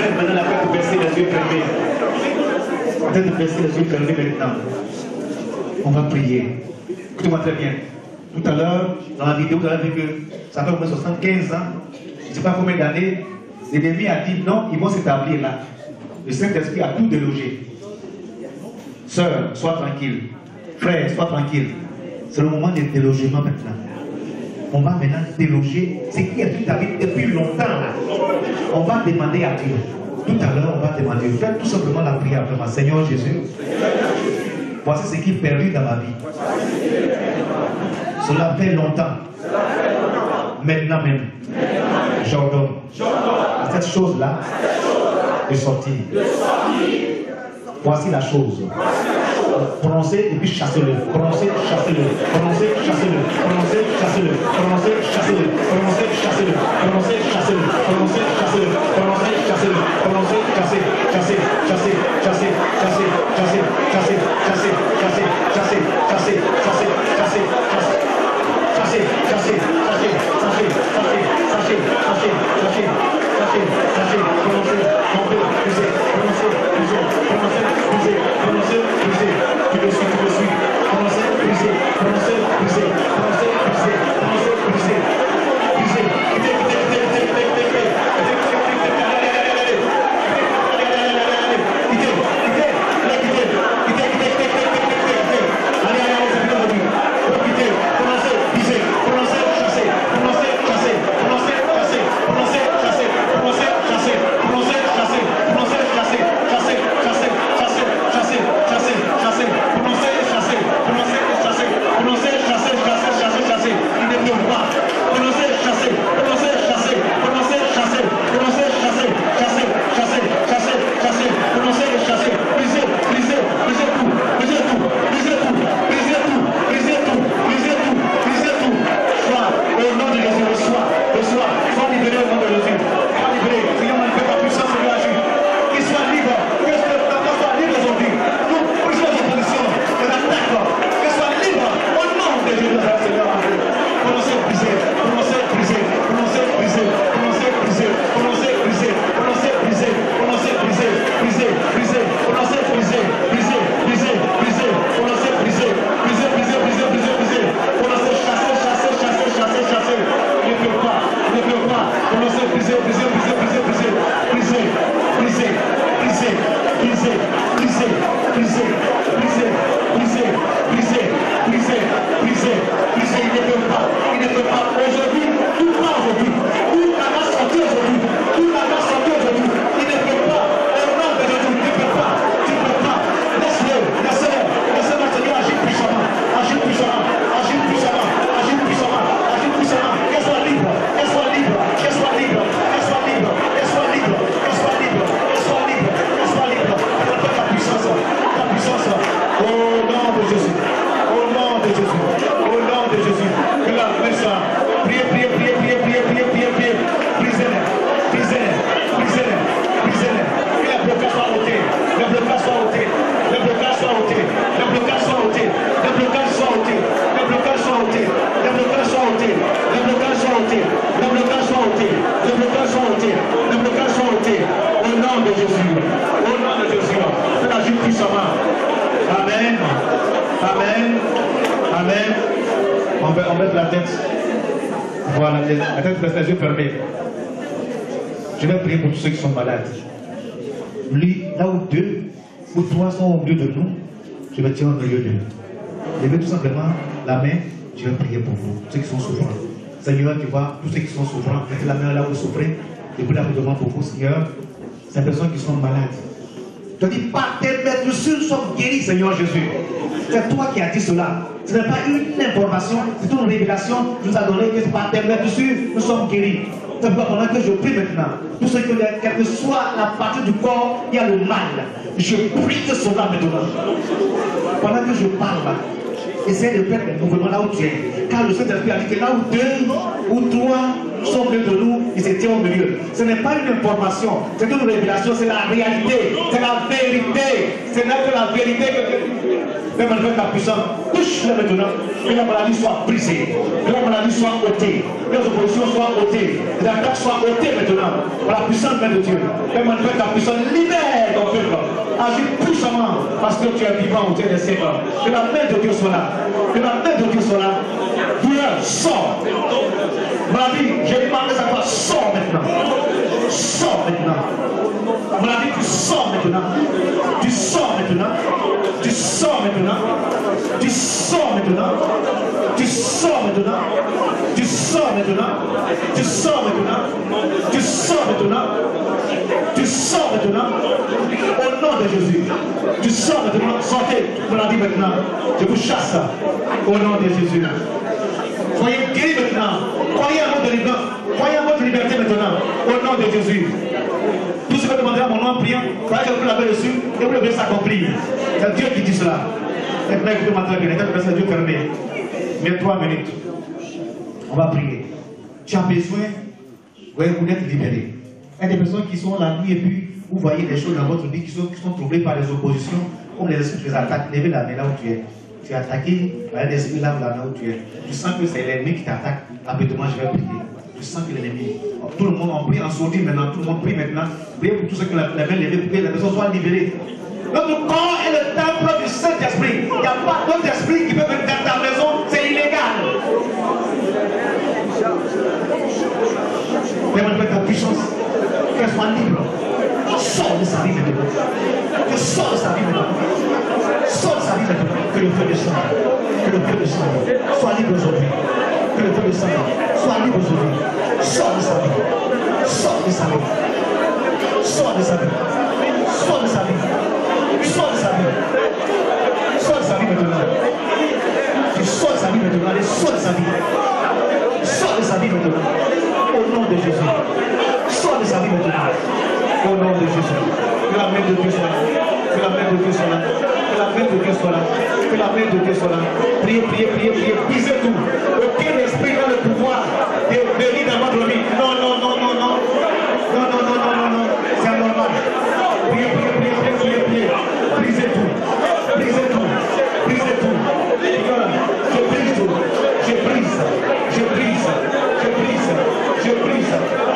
Arrête maintenant la tête de baisser les yeux fermés. La tête de baisser les yeux fermés maintenant. On va prier. Écoutez-moi très bien. Tout à l'heure, dans la vidéo, vous avez vu que ça fait au moins 75 ans, je ne sais pas combien d'années, l'ennemi a dit non, ils vont s'établir là. Le Saint-Esprit a tout délogé. Sœur, sois tranquille. Frère, sois tranquille. C'est le moment de délogement maintenant. On va maintenant déloger ce qui est tout David depuis longtemps là. On va demander à Dieu. Tout à l'heure, on va demander. Faites tout simplement la prière après moi. Seigneur Jésus, voici ce qui est perdu dans ma vie. Cela fait longtemps. Maintenant même, j'ordonne à cette chose-là de sortir. Voici la chose. Prononcez et puis chassez-le. Prononcez, chassez-le. Prononcez, chassez-le. Prononcez, chassez-le. Prononcez, chassez-le. Prononcez, chassez-le. Prononcez, chassez-le. Prononcez, chassez-le. Prononcez, chassez-le. Prononcez, chassez, chassez, chassez, chassez, chassez, chassez, chassez, chassez, chassez, chassez, chassez, chassez, chassez, chassez. Chassez, chassez, chassez, chassez, chassez, chassez, chassez, chassez, chassez, chassez, prononcez, prononcez, prononcez, prononcez, prononcez, prononcez, prononcez, tu le suis, prononcez, prononcez, prononcez, prononcez, prononcez, prononcez, prononcez, On met la tête. Voilà, la tête reste les yeux fermés. Je vais prier pour tous ceux qui sont malades. Lui, là où deux ou trois sont au milieu de nous, je vais tirer au milieu d'eux. Levez tout simplement la main, je vais prier pour vous, ceux qui sont souffrants. Seigneur, tu vois, tous ceux qui sont souffrants, mettez la main là où vous souffrez, et puis là vous demandez pour vous, Seigneur, ces personnes qui sont malades. Je dis, par tes blessures, nous sommes guéris, Seigneur Jésus. C'est toi qui as dit cela. Ce n'est pas une information, c'est une révélation qui nous a donné que par tes blessures, nous sommes guéris. C'est pourquoi pendant que je prie maintenant, tout ce que, quelle que soit la partie du corps, il y a le mal. Je prie que cela maintenant. Pendant que je parle, essaie de faire le mouvement là où tu es. Car le Saint-Esprit a dit que là où deux ou trois sont au milieu de nous, il se tient au milieu. Ce n'est pas une information, c'est une révélation, c'est la réalité, c'est la vérité. Ce n'est que la vérité que même avec ta puissance, touche-le maintenant, que la maladie soit brisée, que la maladie soit ôtée, que les oppositions soient ôtées, que l'attaque soit ôtée maintenant, par la puissance de Dieu. Même avec ta puissance, libère ton peuple, agis puissamment, parce que tu es vivant au Dieu des siècles. Que la main de Dieu soit là, que la main de Dieu soit là. Douleur, sors. Maladie, j'ai demandé à toi, sors maintenant. Sors maintenant. Maladie, tu sors maintenant. Tu sors maintenant. Tu sors maintenant. Tu sors maintenant. Tu sors maintenant. Tu sors maintenant. Tu sors maintenant. Tu sors maintenant. Tu sors maintenant. Au nom de Jésus. Tu sors maintenant. Sortez, maladie maintenant. Je vous chasse. Au nom de Jésus. Soyez guéris maintenant. Croyez à votre délivrance. Croyez à votre liberté maintenant. Au nom de Jésus. Tout ce que vous demandez à mon nom en priant, croyez que vous l'avez reçu et vous devez s'accomplir. C'est Dieu qui dit cela. Maintenant, écoutez-moi très bien. Écoutez-moi, c'est Dieu fermé. Mais 3 minutes. On va prier. Tu as besoin, vous d'être libéré. Il y a des personnes qui sont la nuit et puis vous voyez des choses dans votre vie qui sont troublées par les oppositions, comme les esprits qui les attaquent. Levez la main là où tu es. Tu es attaqué par les esprits là où tu es. Tu sens que c'est l'ennemi qui t'attaque. Rapidement, je vais prier. Tu sens que l'ennemi. Tout le monde en prie en sourdine maintenant. Tout le monde prie maintenant. Priez pour tous ceux qui ont la main levée pour que les personnes soient libérées. Notre corps est le temple du Saint-Esprit. Il n'y a pas d'autre esprit qui peut venir dans ta maison. C'est illégal. Demande ta puissance. Qu'elle soit libre. Sors de sa vie maintenant. Que sors de sa vie maintenant. Sors de sa vie maintenant. Que le feu descende. Que le feu descende. Sois libre aujourd'hui. Que le feu descende. Sois libre aujourd'hui. Sors de sa vie. Sors de sa vie. Sors de sa vie. Sors de sa vie. Sors de sa vie. Sors de sa vie maintenant. Tu sors de sa vie maintenant. Allez, sors de sa vie. Sors de sa vie maintenant. Au nom de Jésus. Sors de sa vie maintenant. Au nom de Jésus. Que la main de Dieu soit là. Que la main de Dieu soit là. Que la main de Dieu soit là. Que la main de Dieu soit là. Priez, priez, priez, priez. Brisez tout. Aucun esprit n'a le pouvoir de venir dans votre vie. Non, non, non, non, non. Non, non, non, non, non, non. C'est anormal. Priez, priez, priez, priez, priez, priez. Brisez tout. Brisez tout. Brisez tout. Je brise tout. Je brise. Je brise. Je brise. Je brise.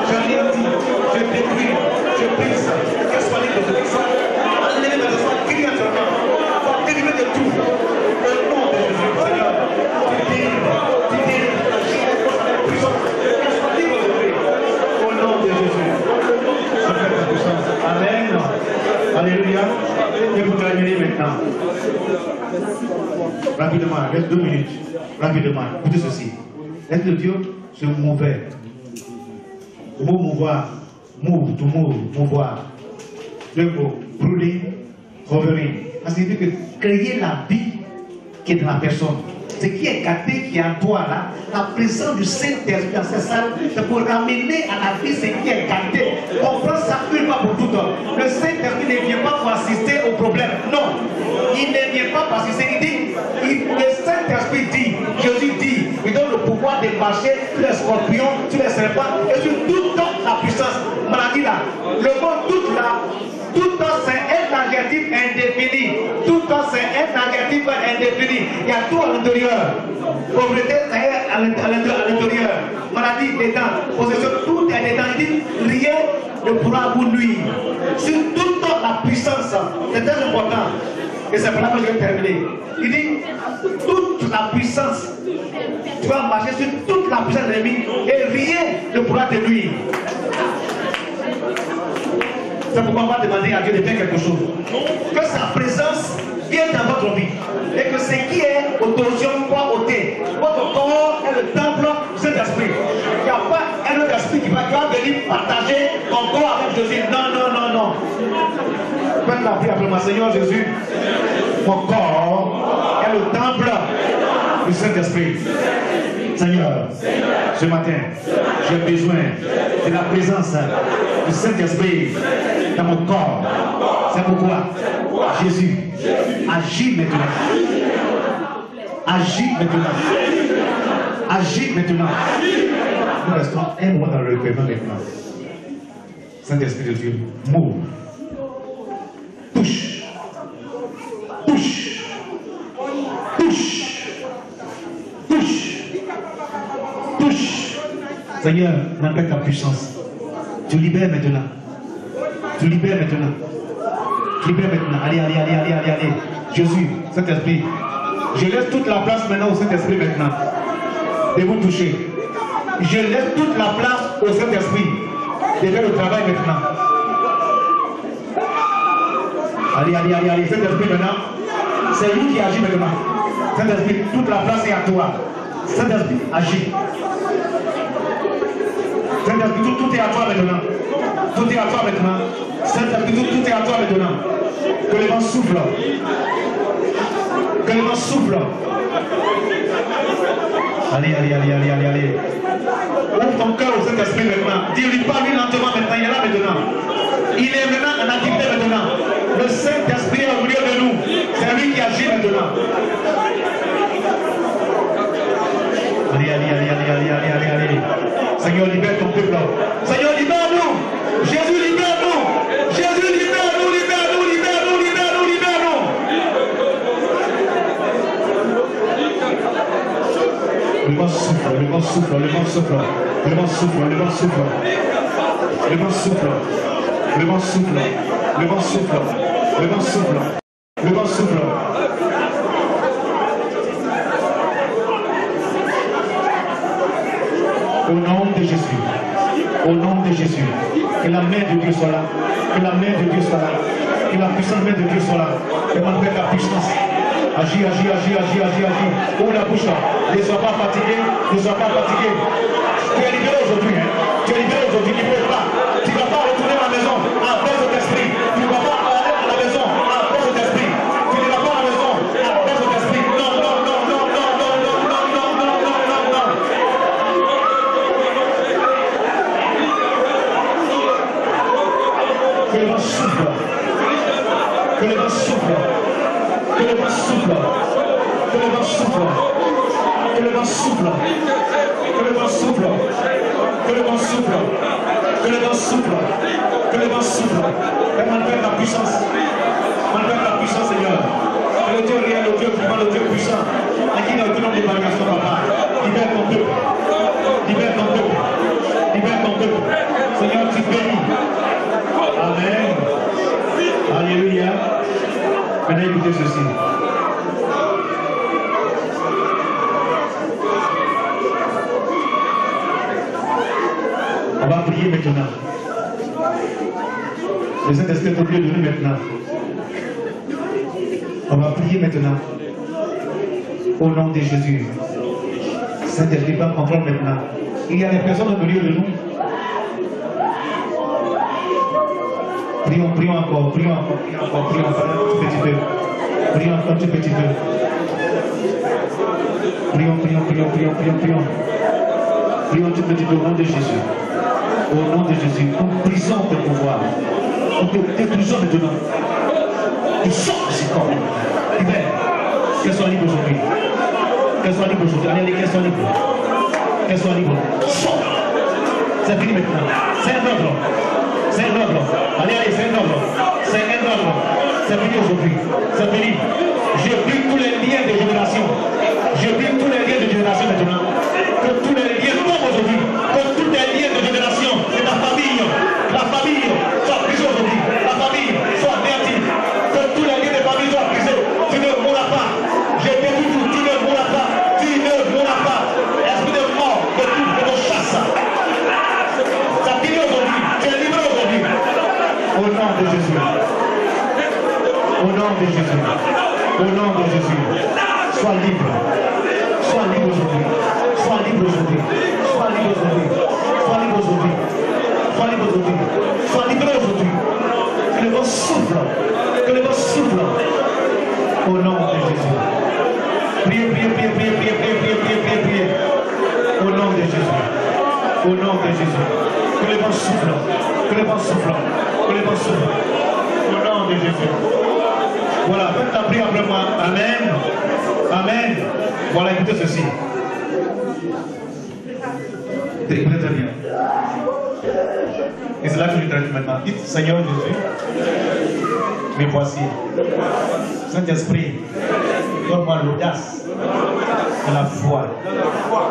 J'anéantis. Je détruis. Je brise. Que soit libre de tout ça. Enlevez de soi criaturement. Sois délivré de tout. Au nom de Jésus, Seigneur. Tu délivres. Tu délivres. Puissance. Que soit libre de tout. Au nom de Jésus. Seigneur de puissance. Amen. Alléluia. Et vous terminez maintenant. Rapidement, reste 2 minutes. Rapidement. Écoutez ceci. Est-ce que Dieu se mouvait? Le mot mouvoir. Move, to move, mouvoir. Le mot brûler, revenir. Ça signifie que créer la vie qui est dans la personne. Ce qui est gâté, qui est en toi là, la présence du Saint-Esprit dans cette salle, c'est pour ramener à la vie ce qui est gâté. Comprends ça une fois pour toutes. Le Saint-Esprit ne vient pas pour assister au problème. Non. Il ne vient pas pour assister. Il dit, le Saint-Esprit dit, Jésus dit, il donne le pouvoir de marcher sur les scorpions, sur les serpents et sur toute la puissance. Maladie là. Le mot toute là. Tout temps c'est un adjectif indéfini. Tout temps c'est un adjectif indéfini. Il y a tout à l'intérieur. Pauvreté c'est à l'intérieur. Maladie dedans. Possession, tout est dedans. Il dit rien ne pourra vous nuire. Sur toute la puissance. C'est très important. Et c'est pour là que je vais terminer. Il dit toute la puissance. Tu vas marcher sur toute la puissance de l'ennemi et rien ne pourra te nuire. C'est pourquoi on va demander à Dieu de faire quelque chose. Que sa présence vienne dans votre vie. Et que ce qui est autorisation soit ôté. Votre corps est le temple du Saint-Esprit. Il n'y a pas un autre esprit qui va venir partager ton corps avec Jésus. Non, non, non, non. Faites la prière après moi. Seigneur Jésus, mon corps est le temple du Saint-Esprit. Seigneur, ce matin, j'ai besoin de la présence du Saint-Esprit dans mon corps. C'est pourquoi Jésus agit maintenant. Agis maintenant. Agis maintenant. nous restons un moment dans le recueillement maintenant. Saint-Esprit de Dieu, m'ouvre. Touche. Touche. Touche. Touche. Touche. Seigneur, n'empêche ta puissance. Tu libères maintenant. Tu libères maintenant. Tu libères maintenant. Allez, allez, allez, allez, allez, allez. Jésus, Saint-Esprit. Je laisse toute la place maintenant au Saint-Esprit maintenant. De vous toucher. Je laisse toute la place au Saint-Esprit. De faire le travail maintenant. Allez, allez, allez, allez. Saint-Esprit maintenant. C'est lui qui agit maintenant. Saint-Esprit, toute la place est à toi. Saint-Esprit, agis. Saint-Esprit, tout est à toi maintenant. Tout est à toi maintenant. Saint-Esprit, tout est à toi maintenant. Que le vent souffle. Que le vent souffle. Allez, allez, allez, allez, allez, allez. Ouvre ton cœur au Saint-Esprit maintenant. Dis-lui, parle-lui lentement maintenant. Il est là maintenant. Il est maintenant en activité maintenant. Le Saint-Esprit est au milieu de nous. C'est lui qui agit maintenant. Allez, allez, allez, allez, allez, allez, allez, allez. Seigneur, libère ton peuple. Seigneur, libère-nous. Jésus, libère-nous. Jésus, libère-nous, libère-nous, libère-nous, libère-nous, libère-nous. Le vent souffle, le vent souffle, le vent souffle. Le vent souffle, le vent souffle. Le vent souffle. Le vent souffle. Le vent souffle. Le vent souffle. Le vent souffle. Au nom de Jésus. Au nom de Jésus. Que la main de Dieu soit là. Que la main de Dieu soit là. Que la puissante main de Dieu soit là. Et malgré ta puissance. Agis, agis, agis, agis, agis, agis. Ouvre la bouche. Ne sois pas fatigué. Ne sois pas fatigué. Tu es libéré aujourd'hui. Hein? Tu es libéré aujourd'hui. Tu ne peux pas. Tu ne vas pas retourner à la maison après cet esprit. Tu ne vas pas aller à la maison après cet esprit. Tu ne vas pas à la maison après cet esprit. Non, non, non, non, non, non, non, non, non, non, non, non, non. Que le vent souffle. Que le vent souffle. Que le vent souffle. Que le vent souffle. Que le vent souffle. Que le vent souffle. Que le vent souffle. Que le vent souffle. Que le vent souffle. Et malgré ta puissance. Malgré ta puissance, Seigneur. Que le Dieu réel, le Dieu vivant, le Dieu puissant. À qui il y a aucun débarcation, papa. Libère ton peuple. Libère ton peuple. Libère ton peuple. Seigneur, tu bénis. Amen. Alléluia. Maintenant, écoutez ceci. On va prier maintenant. Le Saint-Esprit est au milieu de nous maintenant. On va prier maintenant. Au nom de Jésus. Saint-Esprit, prends contrôle maintenant. Il y a des personnes au milieu de nous. Prions, prions encore, prions encore, prions encore, prions encore un tout petit peu. Prions encore un tout petit peu. Prions, prions, prions, prions, prions, prions. Prions un tout petit peu au nom de Jésus. Au nom de Jésus, nous brisons tes pouvoirs. Nous te brisons maintenant. Tu sors de ce corps. Libère. Qu'elle soit libre aujourd'hui. Qu'elle soit libre aujourd'hui. Allez, qu'elle soit libre. Qu'elle soit libre. Sors. C'est fini maintenant. C'est un ordre. C'est un ordre. Allez, allez, c'est un ordre. C'est un ordre. C'est fini aujourd'hui. C'est fini. Je brise tous les liens de génération. Je brise tous les liens de génération maintenant. Que tous les liens tombent aujourd'hui. Que tous les liens de génération de ta famille, la famille soit brisée aujourd'hui. La famille soit anéantie. Que tous les liens de famille soient brisés. Tu ne mourras pas. Je détruis tout. Tu ne mourras pas. Tu ne mourras pas. Esprit de mort, de tout, de nos chasses. Ça finit aujourd'hui. Tu es libre aujourd'hui. Au nom de Jésus. Au nom de Jésus. Au nom de Jésus. Sois libre. Sois libre aujourd'hui. Sois libre aujourd'hui. Sois libre aujourd'hui. Sois libre aujourd'hui. Sois libre aujourd'hui. Sois libre aujourd'hui. Que le vent souffle. Que le vent souffle. Au nom de Jésus. Priez, priez, priez, priez, priez, priez, priez, priez, priez, priez. Au nom de Jésus. Au nom de Jésus. Que le vent souffle. Que le vent souffle. Que le vent souffle. Au nom de Jésus. Voilà, faites la prière après moi. Amen. Amen. Voilà, écoutez ceci. Écoutez très bien. Et c'est là que je traduis maintenant. Dites, Seigneur Jésus, me voici. Saint-Esprit, donne-moi l'audace de la foi.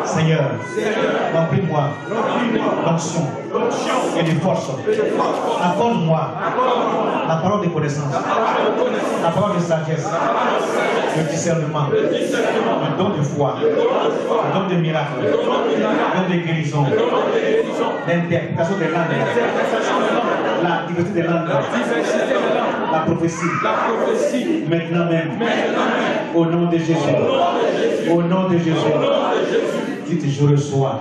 Seigneur, remplis-moi l'onction et de force. Accorde-moi la parole de connaissance, la parole de sagesse, le discernement, le don de foi, le don de miracle, le don de guérison, l'interprétation des langues, la diversité des langues, la prophétie, maintenant même, au nom de Jésus, au nom de Jésus, dites je reçois.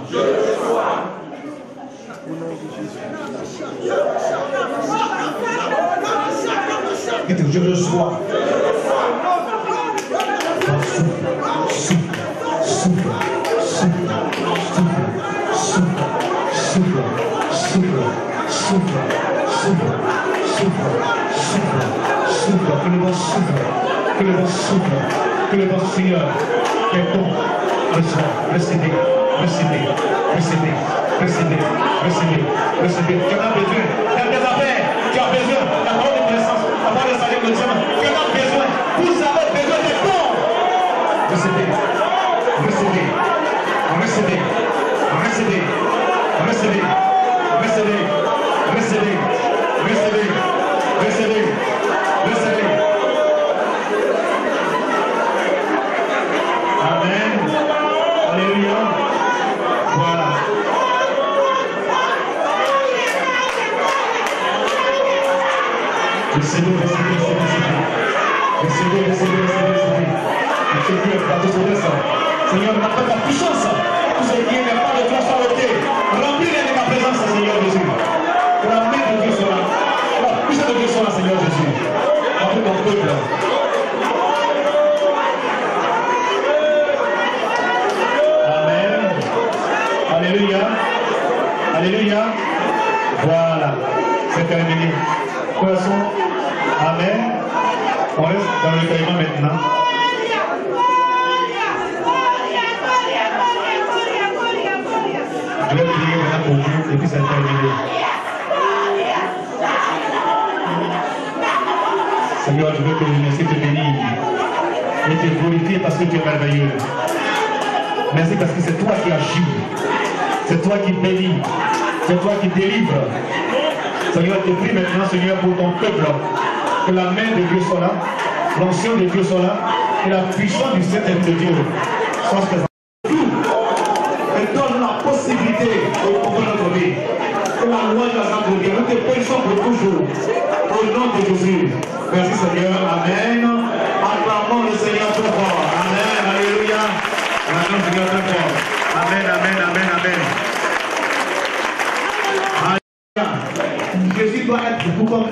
Dites je reçois. Souffle, souffle, souffle, souffle, souffle, souffle, souffle, souffle, souffle, souffle, souffle, que le vent souffle, que le vent souffle, que le vent Seigneur, quel don, recevez, recevez, recevez, recevez, recevez, recevez, tu en as besoin, dans tes affaires, tu as besoin, la parole de connaissance, la parole de salut, tu en as besoin, vous avez besoin des dons, recevez, recevez, recevez, recevez, recevez, recevez, recevez, recevez, recevez, recevez. Amen. Alléluia. Voilà. Recevez, recevez, recevez, recevez, recevez, recevez. Seigneur, m'appelle ta puissance. Tout ce qui n'est pas de toi soit ôté. Remplis-les de ta présence, Seigneur Jésus. Que la main de Dieu soit là. Que la puissance de Dieu soit là, Seigneur Jésus. Remplis ton peuple. Amen. Alléluia. Alléluia. Voilà. C'est terminé. Poisson. Amen. On reste dans le recueillement maintenant. Je vais prier maintenant pour vous et puis ça terminé. Seigneur, je veux te remercier, te bénir et te glorifier parce que tu es merveilleux. Merci parce que c'est toi qui agis, c'est toi qui bénis, c'est toi qui délivres. Seigneur, je te prie maintenant, Seigneur, pour ton peuple, que la main de Dieu soit là, l'onction de Dieu soit là, et la puissance du Saint-Esprit de Dieu soit présente. Et donne la possibilité de comprendre notre vie. Que la loi de la santé de Dieu, nous te bénissons pour toujours. Au nom de Jésus. Merci Seigneur. Amen. Acclamons le Seigneur très fort. Amen. Alléluia. Acclamons le Seigneur très fort. Amen, amen, amen, amen. Alléluia. Jésus doit être pour vous comme,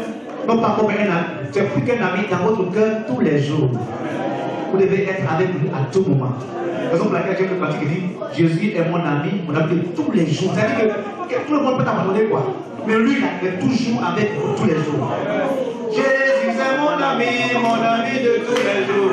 non pas comme un ami, c'est plus qu'un ami dans votre cœur tous les jours. Vous devez être avec lui à tout moment. La raison pour laquelle j'ai le qui dit Jésus est mon ami tous les jours. C'est-à-dire que tout le monde peut t'abandonner quoi. Mais lui, il est toujours avec vous tous les jours. Jésus est mon ami de tous les jours.